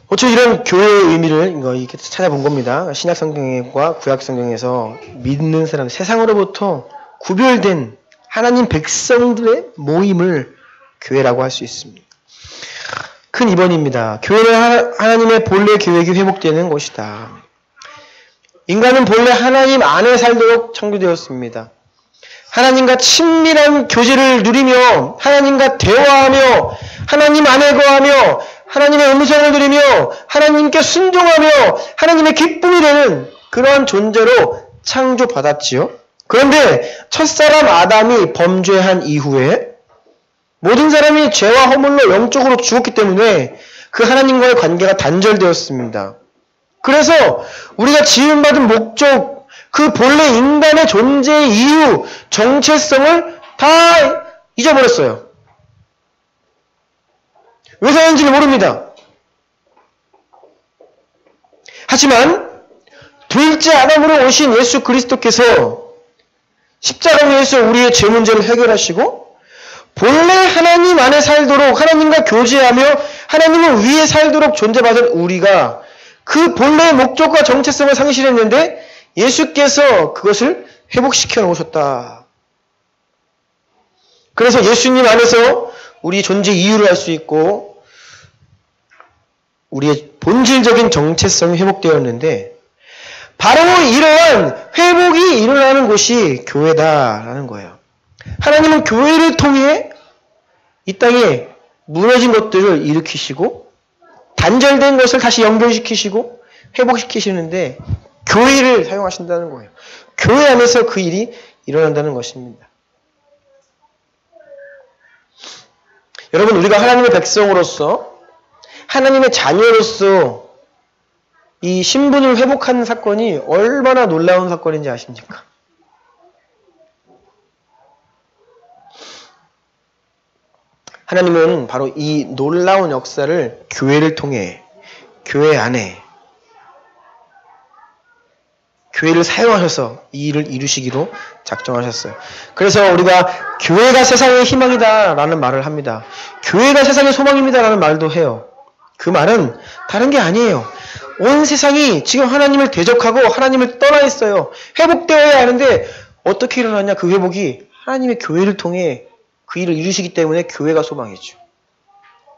어쩌 이런 교회의 의미를 이렇게 찾아본 겁니다. 신약 성경과 구약 성경에서 믿는 사람, 세상으로부터 구별된 하나님 백성들의 모임을 교회라고 할 수 있습니다. 큰 입원입니다. 교회는 하나님의 본래 계획이 회복되는 곳이다. 인간은 본래 하나님 안에 살도록 창조되었습니다. 하나님과 친밀한 교제를 누리며 하나님과 대화하며 하나님 안에 거하며 하나님의 음성을 들으며 하나님께 순종하며 하나님의 기쁨이 되는 그런 존재로 창조받았지요. 그런데 첫사람 아담이 범죄한 이후에 모든 사람이 죄와 허물로 영적으로 죽었기 때문에 그 하나님과의 관계가 단절되었습니다. 그래서 우리가 지음받은 목적, 그 본래 인간의 존재의 이유, 정체성을 다 잊어버렸어요. 왜 사는지를 모릅니다. 하지만 둘째 아담으로 오신 예수 그리스도께서 십자가 위에서 우리의 죄 문제를 해결하시고 본래 하나님 안에 살도록 하나님과 교제하며 하나님을 위해 살도록 존재받은 우리가 그 본래의 목적과 정체성을 상실했는데 예수께서 그것을 회복시켜 놓으셨다. 그래서 예수님 안에서 우리의 존재 이유를 알 수 있고 우리의 본질적인 정체성이 회복되었는데 바로 이러한 회복이 일어나는 곳이 교회다라는 거예요. 하나님은 교회를 통해 이 땅에 무너진 것들을 일으키시고 단절된 것을 다시 연결시키시고 회복시키시는데 교회를 사용하신다는 거예요. 교회 안에서 그 일이 일어난다는 것입니다. 여러분, 우리가 하나님의 백성으로서 하나님의 자녀로서 이 신분을 회복하는 사건이 얼마나 놀라운 사건인지 아십니까? 하나님은 바로 이 놀라운 역사를 교회를 통해 교회 안에 교회를 사용하셔서 이 일을 이루시기로 작정하셨어요. 그래서 우리가 교회가 세상의 희망이다 라는 말을 합니다. 교회가 세상의 소망입니다 라는 말도 해요. 그 말은 다른 게 아니에요. 온 세상이 지금 하나님을 대적하고 하나님을 떠나 있어요. 회복되어야 하는데 어떻게 일어나냐? 그 회복이 하나님의 교회를 통해 그 일을 이루시기 때문에 교회가 소망이죠.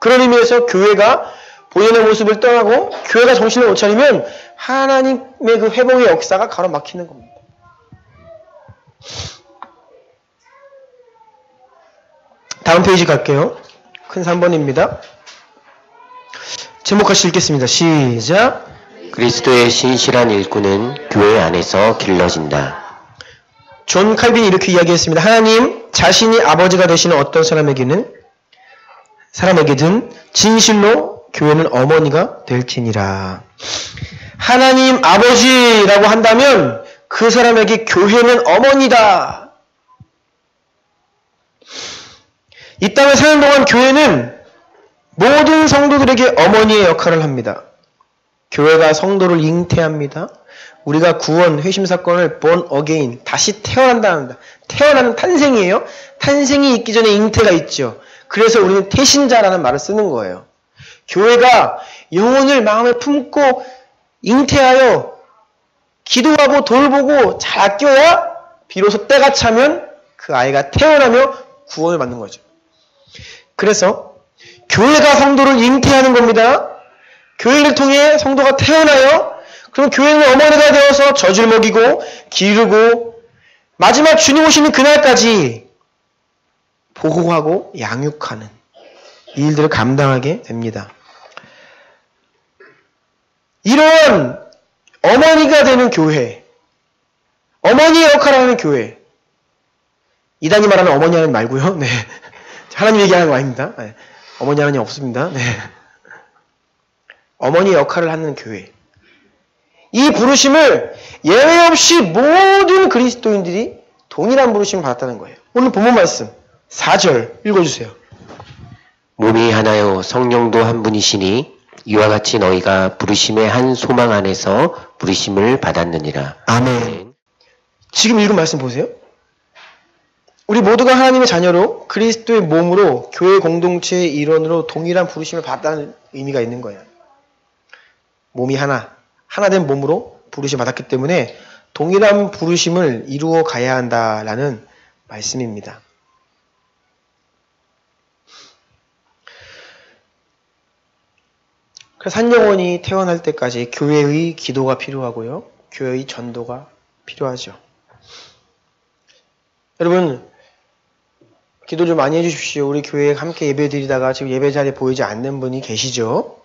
그런 의미에서 교회가 본연의 모습을 떠나고 교회가 정신을 못 차리면 하나님의 그 회복의 역사가 가로막히는 겁니다. 다음 페이지 갈게요. 큰 3번입니다. 제목 같이 읽겠습니다. 시작. 그리스도의 신실한 일꾼은 교회 안에서 길러진다. 존 칼빈이 이렇게 이야기했습니다. 하나님 자신이 아버지가 되시는 어떤 사람에게든 진실로 교회는 어머니가 될지니라. 하나님 아버지라고 한다면 그 사람에게 교회는 어머니다. 이 땅에 사는 동안 교회는 모든 성도들에게 어머니의 역할을 합니다. 교회가 성도를 잉태합니다. 우리가 구원, 회심 사건을 born again, 다시 태어난다. 태어나는 탄생이에요. 탄생이 있기 전에 잉태가 있죠. 그래서 우리는 태신자라는 말을 쓰는 거예요. 교회가 영혼을 마음에 품고 잉태하여 기도하고 돌보고 잘 아껴야 비로소 때가 차면 그 아이가 태어나며 구원을 받는 거죠. 그래서 교회가 성도를 잉태하는 겁니다. 교회를 통해 성도가 태어나요. 그럼 교회는 어머니가 되어서 젖을 먹이고 기르고 마지막 주님 오시는 그날까지 보호하고 양육하는 이 일들을 감당하게 됩니다. 이런 어머니가 되는 교회, 어머니의 역할을 하는 교회, 이단이 말하는 어머니 하나님 말고요. 네. 하나님 얘기하는 거 아닙니다. 네. 어머니 하나님 없습니다. 네. 어머니의 역할을 하는 교회. 이 부르심을 예외 없이 모든 그리스도인들이 동일한 부르심을 받았다는 거예요. 오늘 본문 말씀 4절 읽어주세요. 몸이 하나요 성령도 한 분이시니 이와 같이 너희가 부르심의 한 소망 안에서 부르심을 받았느니라. 아멘. 지금 읽은 말씀 보세요. 우리 모두가 하나님의 자녀로 그리스도의 몸으로 교회 공동체의 일원으로 동일한 부르심을 받았다는 의미가 있는 거예요. 몸이 하나된 몸으로 부르심 받았기 때문에 동일한 부르심을 이루어 가야 한다라는 말씀입니다. 그래서 한 영혼이 태어날 때까지 교회의 기도가 필요하고요. 교회의 전도가 필요하죠. 여러분, 기도 좀 많이 해주십시오. 우리 교회에 함께 예배 드리다가 지금 예배 자리에 보이지 않는 분이 계시죠.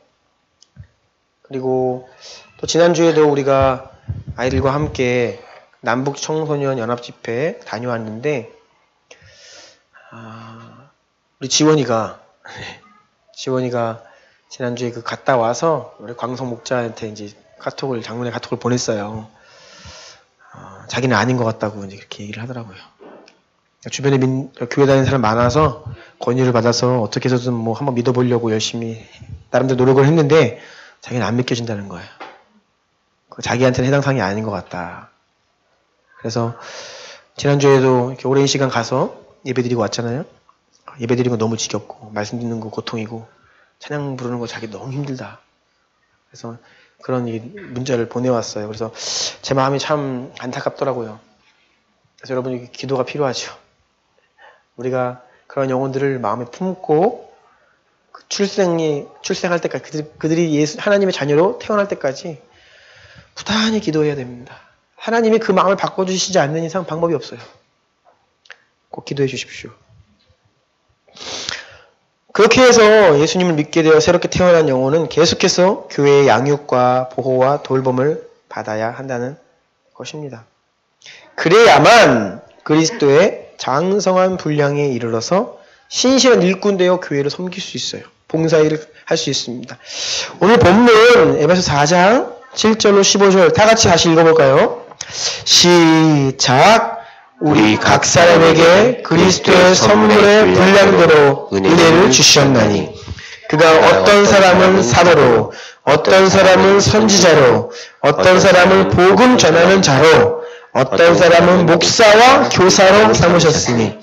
그리고 또 지난주에도 우리가 아이들과 함께 남북 청소년 연합집회 다녀왔는데 우리 지원이가 지난주에 그 갔다 와서 우리 광성 목자한테 이제 장문의 카톡을 보냈어요. 자기는 아닌 것 같다고 이제 그렇게 얘기를 하더라고요. 주변에 교회 다니는 사람 많아서 권유를 받아서 어떻게 해서든 뭐 한번 믿어보려고 열심히 나름대로 노력을 했는데 자기는 안 믿겨진다는 거예요. 자기한테는 해당 사항이 아닌 것 같다. 그래서 지난주에도 이렇게 오랜 시간 가서 예배 드리고 왔잖아요. 예배 드리는 거 너무 지겹고 말씀 듣는 거 고통이고 찬양 부르는 거 자기 너무 힘들다. 그래서 그런 문자를 보내왔어요. 그래서 제 마음이 참 안타깝더라고요. 그래서 여러분 기도가 필요하죠. 우리가 그런 영혼들을 마음에 품고 출생할 때까지 그들이 하나님의 자녀로 태어날 때까지 부단히 기도해야 됩니다. 하나님이 그 마음을 바꿔주시지 않는 이상 방법이 없어요. 꼭 기도해 주십시오. 그렇게 해서 예수님을 믿게 되어 새롭게 태어난 영혼은 계속해서 교회의 양육과 보호와 돌봄을 받아야 한다는 것입니다. 그래야만 그리스도의 장성한 분량에 이르러서 신실한 일꾼 되어 교회를 섬길 수 있어요. 봉사일을 할 수 있습니다. 오늘 본문 에베소 4장 7절로 15절 다 같이 다시 읽어볼까요? 시작! 우리 각 사람에게 그리스도의 선물의 분량대로 은혜를 주셨나니 그가 어떤 사람은 사도로 어떤 사람은 선지자로 어떤 사람은 복음 전하는 자로 어떤 사람은 목사와 교사로 삼으셨으니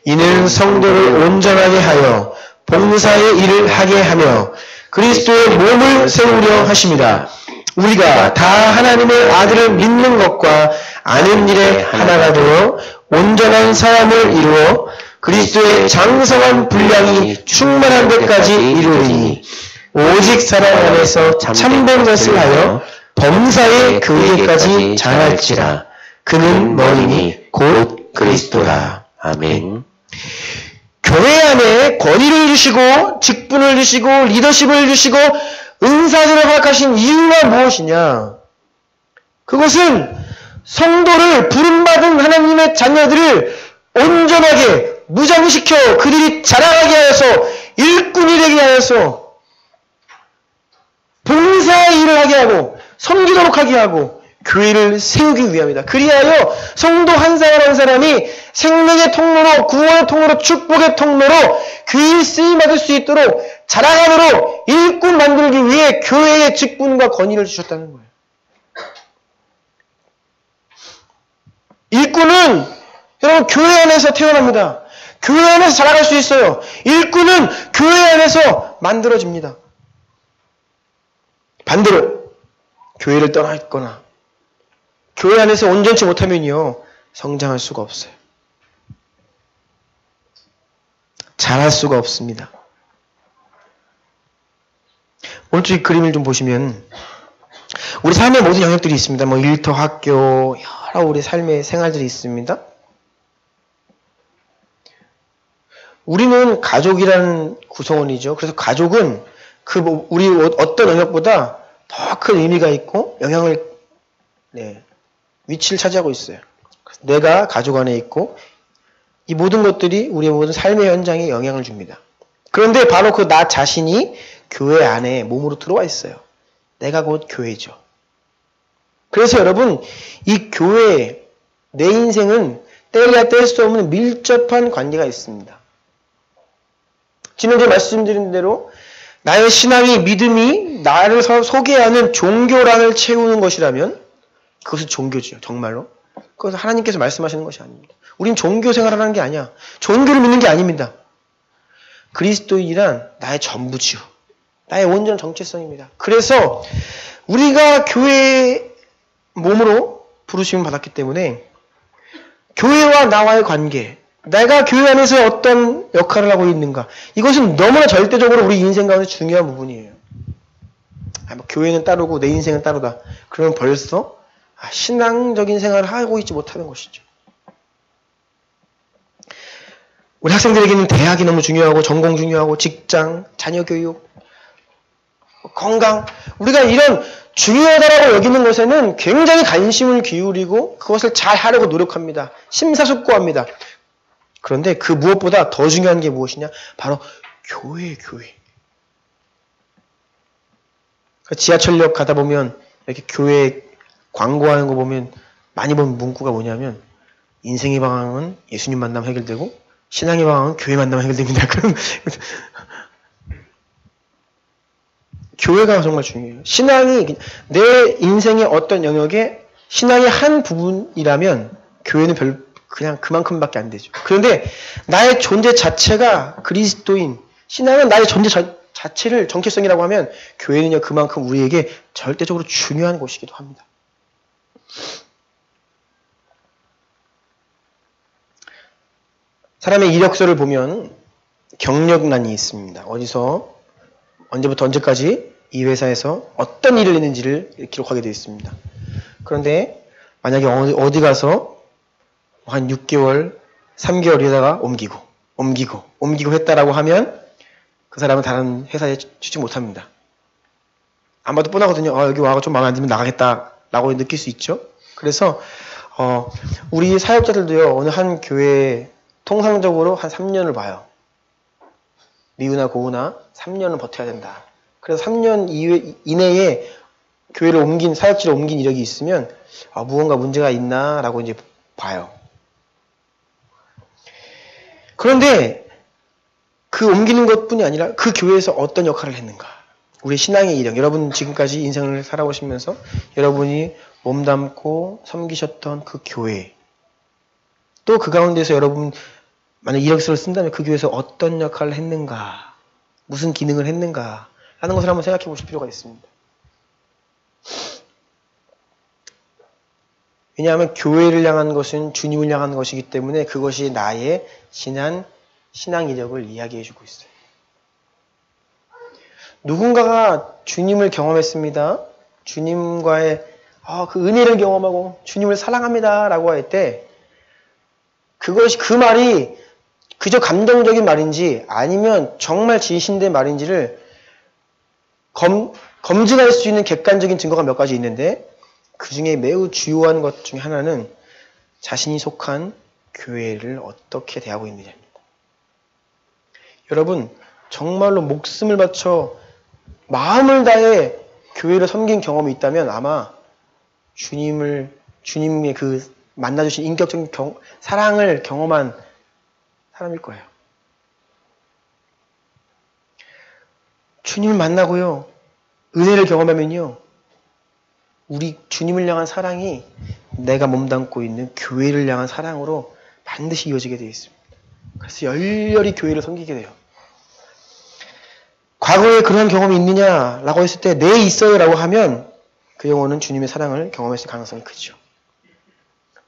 이는 성도를 온전하게 하여 봉사의 일을 하게 하며 그리스도의 몸을 세우려 하심이라. 우리가 다 하나님의 아들을 믿는 것과 아는 일에 하나가 되어 온전한 사람을 이루어 그리스도의 장성한 분량이 충만한 데까지 이르리니 오직 사랑 안에서 참된 것을 하여 범사에 그에게까지 자랄지라. 그는 머리니 곧 그리스도라. 아멘. 교회 안에 권위를 주시고 직분을 주시고 리더십을 주시고 은사들을 허락하신 이유가 무엇이냐? 그것은 성도를 부름받은 하나님의 자녀들을 온전하게 무장시켜 그들이 자라나게 하여서 일꾼이 되게 하여서 봉사의 일을 하게 하고 섬기도록 하게 하고 교회를 세우기 위함이다. 그리하여 성도 한 사람 한 사람이 생명의 통로로 구원의 통로로 축복의 통로로 교회에 쓰임받을 수 있도록 자라가도록 일꾼 만들기 위해 교회의 직분과 권위를 주셨다는 거예요. 일꾼은 여러분 교회 안에서 태어납니다. 교회 안에서 자라갈 수 있어요. 일꾼은 교회 안에서 만들어집니다. 반대로 교회를 떠나 있거나 교회 안에서 온전치 못하면요 성장할 수가 없어요. 자랄 수가 없습니다. 오른쪽 이 그림을 좀 보시면 우리 삶의 모든 영역들이 있습니다. 뭐 일터, 학교, 여러 우리 삶의 생활들이 있습니다. 우리는 가족이라는 구성원이죠. 그래서 가족은 우리 어떤 영역보다 더 큰 의미가 있고 영향을 위치를 차지하고 있어요. 내가 가족 안에 있고 이 모든 것들이 우리의 모든 삶의 현장에 영향을 줍니다. 그런데 바로 그 나 자신이 교회 안에 몸으로 들어와 있어요. 내가 곧 교회죠. 그래서 여러분 이 교회 내 인생은 떼야 뗄 수 없는 밀접한 관계가 있습니다. 지난주에 말씀드린 대로 나의 신앙이 믿음이 나를 소개하는 종교란을 채우는 것이라면 그것은 종교죠. 정말로. 그것은 하나님께서 말씀하시는 것이 아닙니다. 우린 종교 생활을 하는 게 아니야. 종교를 믿는 게 아닙니다. 그리스도인이란 나의 전부지요. 나의 온전한 정체성입니다. 그래서 우리가 교회의 몸으로 부르심을 받았기 때문에 교회와 나와의 관계, 내가 교회 안에서 어떤 역할을 하고 있는가, 이것은 너무나 절대적으로 우리 인생 가운데 중요한 부분이에요. 교회는 따르고 내 인생은 따르다. 그러면 벌써 신앙적인 생활을 하고 있지 못하는 것이죠. 우리 학생들에게는 대학이 너무 중요하고 전공 중요하고 직장, 자녀 교육, 건강, 우리가 이런 중요하다라고 여기는 것에는 굉장히 관심을 기울이고 그것을 잘 하려고 노력합니다. 심사숙고합니다. 그런데 그 무엇보다 더 중요한 게 무엇이냐? 바로 교회. 지하철역 가다 보면 이렇게 교회 광고하는 거 보면 많이 본 문구가 뭐냐면 인생의 방향은 예수님 만나면 해결되고 신앙의 방향은 교회 만나면 해결됩니다. 그럼 교회가 정말 중요해요. 신앙이 내 인생의 어떤 영역에 신앙의 한 부분이라면 교회는 그냥 그만큼밖에 안 되죠. 그런데 나의 존재 자체가 그리스도인, 신앙은 나의 존재 자체를 정체성이라고 하면 교회는요 그만큼 우리에게 절대적으로 중요한 곳이기도 합니다. 사람의 이력서를 보면 경력란이 있습니다. 언제부터 언제까지 이 회사에서 어떤 일을 했는지를 기록하게 되어 있습니다. 그런데 만약에 어디 가서 한 6개월, 3개월 이다가 옮기고 했다라고 하면 그 사람은 다른 회사에 취직 못합니다. 아마도 뻔하거든요. 여기 와서 좀 마음에 안 들면 나가겠다라고 느낄 수 있죠. 그래서 우리 사역자들도요. 어느 한 교회에 통상적으로 한 3년을 봐요. 미우나 고우나 3년은 버텨야 된다. 그래서 3년 이내에 교회를 사역지를 옮긴 이력이 있으면 무언가 문제가 있나라고 이제 봐요. 그런데 그 옮기는 것뿐이 아니라 그 교회에서 어떤 역할을 했는가. 우리 신앙의 이력, 여러분 지금까지 인생을 살아오시면서 여러분이 몸담고 섬기셨던 그 교회, 또 그 가운데서 여러분 만약 이력서를 쓴다면 그 교회에서 어떤 역할을 했는가, 무슨 기능을 했는가 하는 것을 한번 생각해 보실 필요가 있습니다. 왜냐하면 교회를 향한 것은 주님을 향한 것이기 때문에 그것이 나의 신앙 이력을 이야기해 주고 있어요. 누군가가 주님을 경험했습니다. 주님과의 그 은혜를 경험하고 주님을 사랑합니다 라고 할 때 그 말이 그저 감동적인 말인지 아니면 정말 진심된 말인지를 검증할 수 있는 객관적인 증거가 몇 가지 있는데 그 중에 매우 주요한 것 중에 하나는 자신이 속한 교회를 어떻게 대하고 있느냐입니다. 여러분 정말로 목숨을 바쳐 마음을 다해 교회를 섬긴 경험이 있다면 아마 주님의 그 만나주신 인격적인 사랑을 경험한 사람일 거예요. 주님을 만나고요. 은혜를 경험하면요. 우리 주님을 향한 사랑이 내가 몸담고 있는 교회를 향한 사랑으로 반드시 이어지게 되어 있습니다. 그래서 열렬히 교회를 섬기게 돼요. 과거에 그런 경험이 있느냐라고 했을 때 네, 있어요 라고 하면 그 영혼은 주님의 사랑을 경험했을 가능성이 크죠.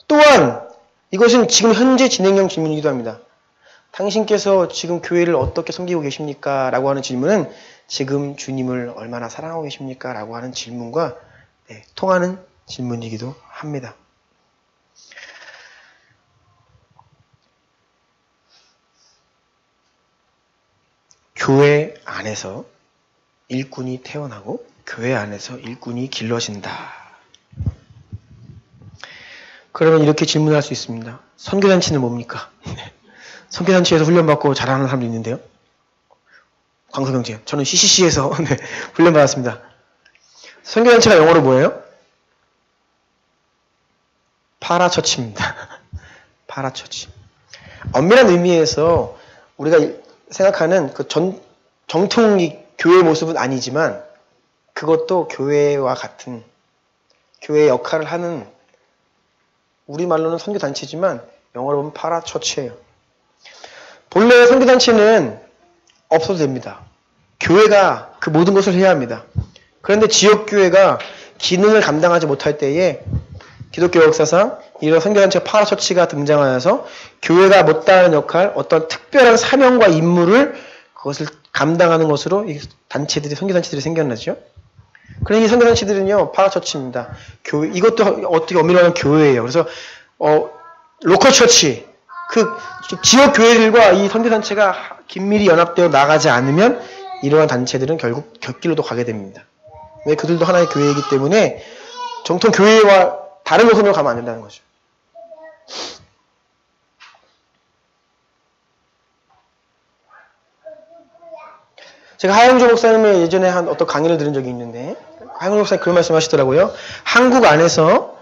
또한 이것은 지금 현재 진행형 질문이기도 합니다. 당신께서 지금 교회를 어떻게 섬기고 계십니까? 라고 하는 질문은 지금 주님을 얼마나 사랑하고 계십니까? 라고 하는 질문과 통하는 질문이기도 합니다. 교회 안에서 일꾼이 태어나고 교회 안에서 일꾼이 길러진다. 그러면 이렇게 질문할 수 있습니다. 선교단체는 뭡니까? 선교단체에서 훈련받고 잘하는 사람도 있는데요. 광석형제, 저는 CCC에서 훈련받았습니다. 선교단체가 영어로 뭐예요? 파라처치입니다. 파라처치. 엄밀한 의미에서 우리가 생각하는 그 정통 교회의 모습은 아니지만 그것도 교회와 같은 교회의 역할을 하는 우리말로는 선교단체지만 영어로 보면 파라처치예요. 본래 선교단체는 없어도 됩니다. 교회가 그 모든 것을 해야 합니다. 그런데 지역교회가 기능을 감당하지 못할 때에 기독교 역사상 이런 선교단체가 파라처치가 등장하여서 교회가 못다하는 역할, 어떤 특별한 사명과 임무를 그것을 감당하는 것으로 이 선교단체들이 생겨나죠. 그러니 이 선교단체들은요, 파라처치입니다. 이것도 어떻게 엄밀히 말하면 교회예요. 그래서, 로컬 처치, 그 지역 교회들과 이 선교단체가 긴밀히 연합되어 나가지 않으면 이러한 단체들은 결국 곁길로도 가게 됩니다. 왜? 그들도 하나의 교회이기 때문에 정통 교회와 다른 노선으로 가면 안 된다는 거죠. 제가 하영조 목사님의 예전에 한 어떤 강의를 들은 적이 있는데 하영조 목사님 그런 말씀 하시더라고요. 한국 안에서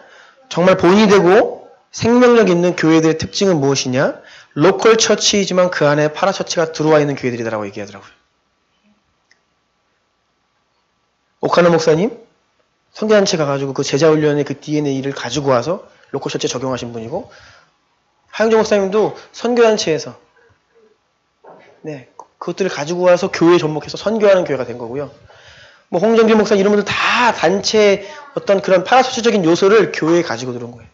정말 본이 되고 생명력 있는 교회들의 특징은 무엇이냐? 로컬 처치이지만 그 안에 파라처치가 들어와 있는 교회들이라고 얘기하더라고요. 오카노 목사님 선교단체 가가지고 그 제자훈련의 그 DNA를 가지고 와서 로컬 처치에 적용하신 분이고 하영조 목사님도 선교단체에서 그것들을 가지고 와서 교회에 접목해서 선교하는 교회가 된 거고요. 뭐 홍정길 목사 이런 분들 다 단체 어떤 그런 파라처치적인 요소를 교회에 가지고 들어온 거예요.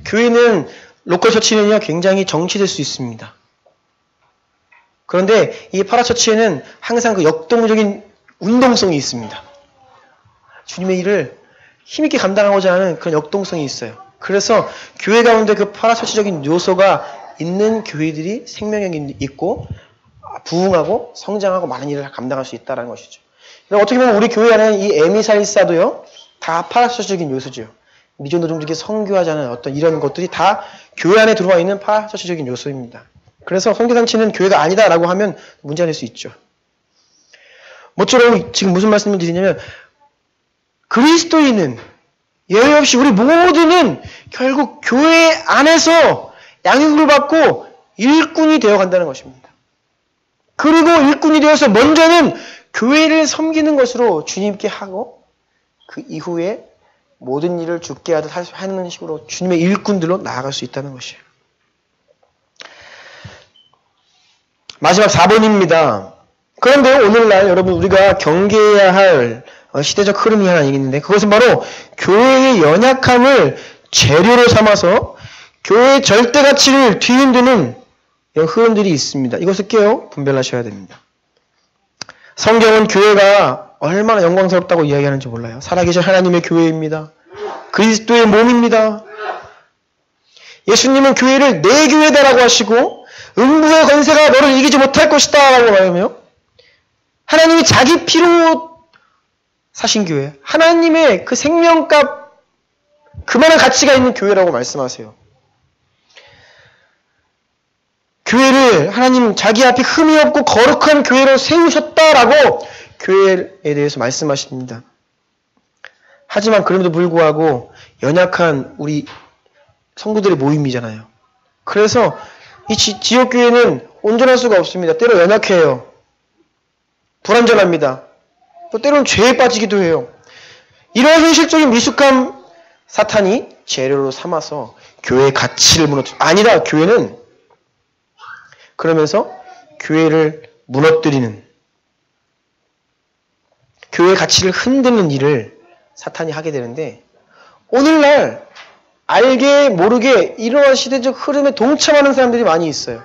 교회는 로컬 처치는요 굉장히 정치될 수 있습니다. 그런데 이 파라처치에는 항상 그 역동적인 운동성이 있습니다. 주님의 일을 힘있게 감당하고자 하는 그런 역동성이 있어요. 그래서 교회 가운데 그 파라서치적인 요소가 있는 교회들이 생명력이 있고 부흥하고 성장하고 많은 일을 감당할 수 있다는 것이죠. 어떻게 보면 우리 교회 안에 이 에미살사도요, 다 파라서치적인 요소죠. 미전 노동자에게 선교하자는 어떤 이런 것들이 다 교회 안에 들어와 있는 파라서치적인 요소입니다. 그래서 선교단체는 교회가 아니다라고 하면 문제가 될 수 있죠. 모쪼록 지금 무슨 말씀을 드리냐면 그리스도인은 예외 없이 우리 모두는 결국 교회 안에서 양육을 받고 일꾼이 되어 간다는 것입니다. 그리고 일꾼이 되어서 먼저는 교회를 섬기는 것으로 주님께 하고 그 이후에 모든 일을 주께 하듯 하는 식으로 주님의 일꾼들로 나아갈 수 있다는 것이에요. 마지막 4번입니다. 그런데 오늘날 여러분 우리가 경계해야 할 시대적 흐름이 하나 있는데 그것은 바로 교회의 연약함을 재료로 삼아서 교회의 절대 가치를 뒤흔드는 흐름들이 있습니다. 이것을 깨어 분별하셔야 됩니다. 성경은 교회가 얼마나 영광스럽다고 이야기하는지 몰라요. 살아계신 하나님의 교회입니다. 그리스도의 몸입니다. 예수님은 교회를 내 교회다라고 하시고 음부의 권세가 너를 이기지 못할 것이다 라고 말하며 하나님이 자기 피로 사신 교회, 하나님의 그 생명값 그만한 가치가 있는 교회라고 말씀하세요. 교회를 하나님 자기 앞에 흠이 없고 거룩한 교회로 세우셨다라고 교회에 대해서 말씀하십니다. 하지만 그럼에도 불구하고 연약한 우리 성도들의 모임이잖아요. 그래서 이 지역교회는 온전할 수가 없습니다. 때로 연약해요. 불완전합니다. 또 때로는 죄에 빠지기도 해요. 이런 현실적인 미숙함 사탄이 재료로 삼아서 교회의 가치를 무너뜨리고 아니다. 교회는 그러면서 교회를 무너뜨리는 교회의 가치를 흔드는 일을 사탄이 하게 되는데 오늘날 알게 모르게 이러한 시대적 흐름에 동참하는 사람들이 많이 있어요.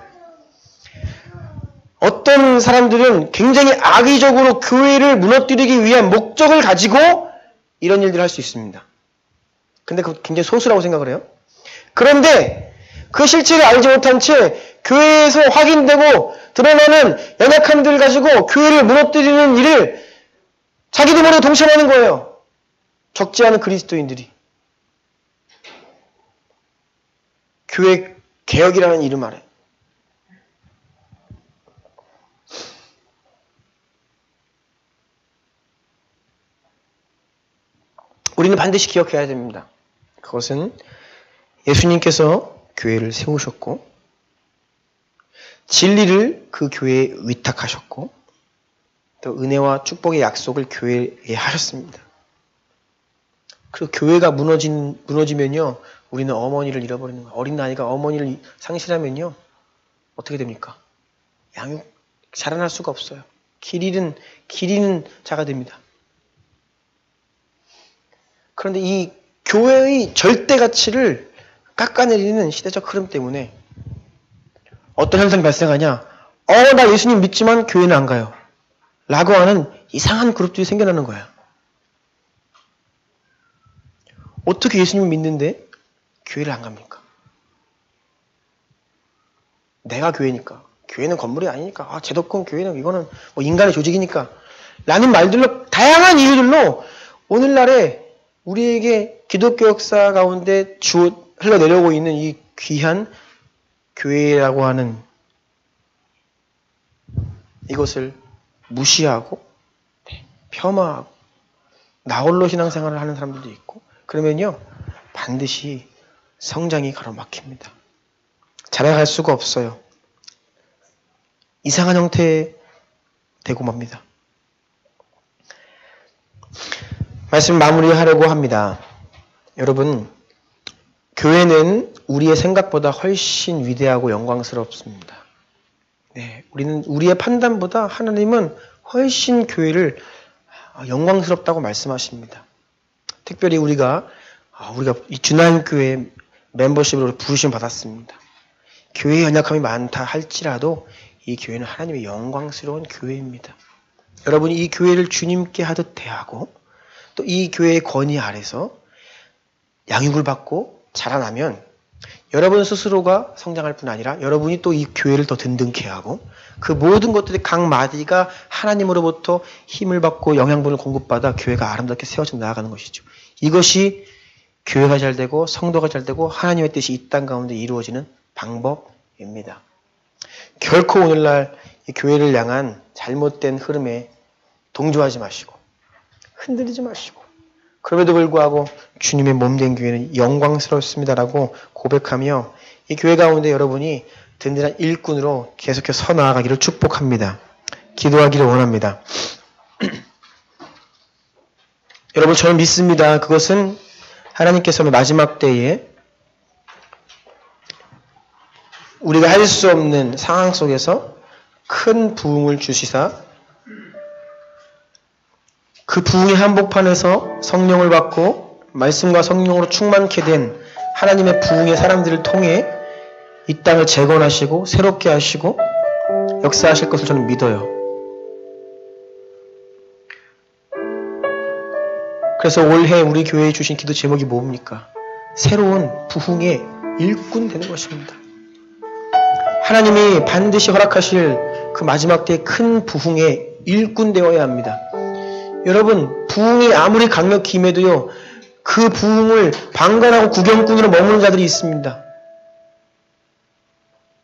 어떤 사람들은 굉장히 악의적으로 교회를 무너뜨리기 위한 목적을 가지고 이런 일들을 할 수 있습니다. 근데 그거 굉장히 소수라고 생각을 해요. 그런데 그 실체를 알지 못한 채 교회에서 확인되고 드러나는 연약함들을 가지고 교회를 무너뜨리는 일을 자기도 모르게 동참하는 거예요. 적지 않은 그리스도인들이. 교회 개혁이라는 이름 아래. 우리는 반드시 기억해야 됩니다. 그것은 예수님께서 교회를 세우셨고 진리를 그 교회에 위탁하셨고 또 은혜와 축복의 약속을 교회에 하셨습니다. 그리고 교회가 무너지면요 우리는 어머니를 잃어버리는 거예요. 어린 아이가 어머니를 상실하면요 어떻게 됩니까? 양육 자라날 수가 없어요. 길 잃은 자가 됩니다. 그런데 이 교회의 절대 가치를 깎아내리는 시대적 흐름 때문에 어떤 현상이 발생하냐? 나 예수님 믿지만 교회는 안 가요. 라고 하는 이상한 그룹들이 생겨나는 거야. 어떻게 예수님을 믿는데 교회를 안 갑니까? 내가 교회니까. 교회는 건물이 아니니까. 제도권 교회는 이거는 뭐 인간의 조직이니까. 라는 말들로 다양한 이유들로 오늘날에 우리에게 기독교 역사 가운데 흘러내려오고 있는 이 귀한 교회라고 하는 이것을 무시하고 폄하하고 나홀로 신앙생활을 하는 사람들도 있고 그러면요 반드시 성장이 가로막힙니다. 자라갈 수가 없어요. 이상한 형태의 되고 맙니다. 말씀 마무리하려고 합니다. 여러분, 교회는 우리의 생각보다 훨씬 위대하고 영광스럽습니다. 네, 우리의 판단보다 하나님은 훨씬 교회를 영광스럽다고 말씀하십니다. 특별히 우리가 이 준환교회 멤버십으로 부르심 받았습니다. 교회의 연약함이 많다 할지라도 이 교회는 하나님의 영광스러운 교회입니다. 여러분이 이 교회를 주님께 하듯 대하고 또 이 교회의 권위 아래서 양육을 받고 자라나면 여러분 스스로가 성장할 뿐 아니라 여러분이 또 이 교회를 더 든든케 하고 그 모든 것들이 각 마디가 하나님으로부터 힘을 받고 영양분을 공급받아 교회가 아름답게 세워져 나아가는 것이죠. 이것이 교회가 잘 되고 성도가 잘 되고 하나님의 뜻이 이 땅 가운데 이루어지는 방법입니다. 결코 오늘날 이 교회를 향한 잘못된 흐름에 동조하지 마시고 흔들리지 마시고 그럼에도 불구하고 주님의 몸된 교회는 영광스럽습니다라고 고백하며 이 교회 가운데 여러분이 든든한 일꾼으로 계속해서 서 나아가기를 축복합니다. 기도하기를 원합니다. 여러분 저는 믿습니다. 그것은 하나님께서 마지막 때에 우리가 할 수 없는 상황 속에서 큰 부흥을 주시사 그 부흥의 한복판에서 성령을 받고 말씀과 성령으로 충만케 된 하나님의 부흥의 사람들을 통해 이 땅을 재건하시고 새롭게 하시고 역사하실 것을 저는 믿어요. 그래서 올해 우리 교회에 주신 기도 제목이 뭡니까? 새로운 부흥의 일꾼 되는 것입니다. 하나님이 반드시 허락하실 그 마지막 때의 큰 부흥의 일꾼 되어야 합니다. 여러분 부흥이 아무리 강력히 임해도요 그 부흥을 방관하고 구경꾼으로 머무는 자들이 있습니다.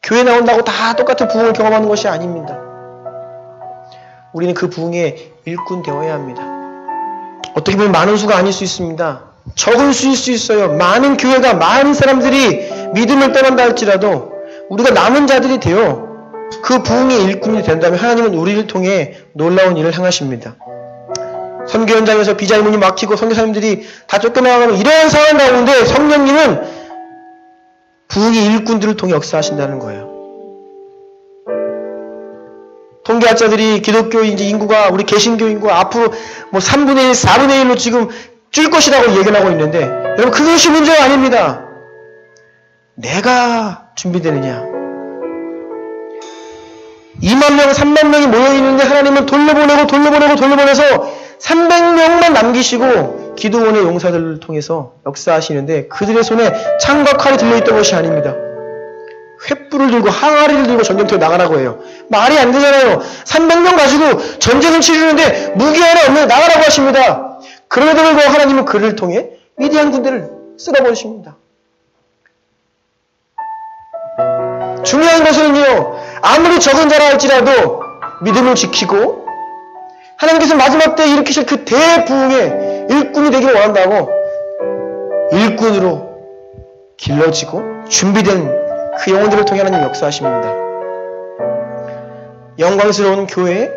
교회 나온다고 다 똑같은 부흥을 경험하는 것이 아닙니다. 우리는 그 부흥의 일꾼 되어야 합니다. 어떻게 보면 많은 수가 아닐 수 있습니다. 적은 수일 수 있어요. 많은 교회가 많은 사람들이 믿음을 떠난다 할지라도 우리가 남은 자들이 되어 그 부흥의 일꾼이 된다면 하나님은 우리를 통해 놀라운 일을 행하십니다. 선교 현장에서 비자의문이 막히고 선교사님들이 다 쫓겨나가는 이런 상황 가운데 성령님은 부흥의 일꾼들을 통해 역사하신다는 거예요. 통계학자들이 기독교 이제 인구가 우리 개신교 인구가 앞으로 뭐 3분의 1, 4분의 1로 지금 줄 것이라고 얘기를 하고 있는데 여러분 그것이 문제가 아닙니다. 내가 준비되느냐. 2만 명, 3만 명이 모여있는데 하나님은 돌려보내서 300명만 남기시고 기도원의 용사들을 통해서 역사하시는데 그들의 손에 창과 칼이 들려있던 것이 아닙니다. 횃불을 들고 항아리를 들고 전쟁터에 나가라고 해요. 말이 안 되잖아요. 300명 가지고 전쟁을 치르는데 무기 하나 없는데 나가라고 하십니다. 그럼에도 불구하고 하나님은 그를 통해 위대한 군대를 쓸어버리십니다. 중요한 것은요, 아무리 적은 자라 할지라도 믿음을 지키고 하나님께서 마지막 때에 일으키실 그 대부흥의 일꾼이 되길 원한다고 일꾼으로 길러지고 준비된 그 영혼들을 통해 하나님 역사하십니다. 영광스러운 교회,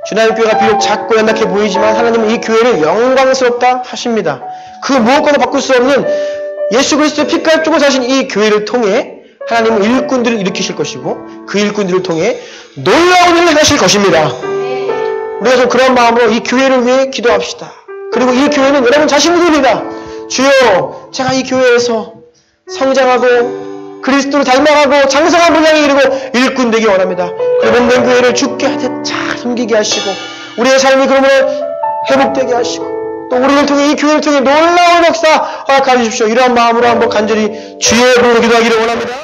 주나의 교회가 비록 작고 연약해 보이지만 하나님은 이 교회를 영광스럽다 하십니다. 그 무엇과도 바꿀 수 없는 예수 그리스도의 피가 쪼고 사신 이 교회를 통해 하나님은 일꾼들을 일으키실 것이고 그 일꾼들을 통해 놀라운 일을 하실 것입니다. 우리가 좀 그런 마음으로 이 교회를 위해 기도합시다. 그리고 이 교회는 여러분 자신들입니다. 주여, 제가 이 교회에서 성장하고 그리스도를 닮아가고 장성한 분량에 이르고 일꾼 되기 원합니다. 그리고 몸된 교회를 주께 하듯 잘 섬기게 하시고 우리의 삶이 그러면 회복되게 하시고 또 우리를 통해 이 교회를 통해 놀라운 역사 허락해 주십시오. 이러한 마음으로 한번 간절히 주의 이름으로 기도하기를 원합니다.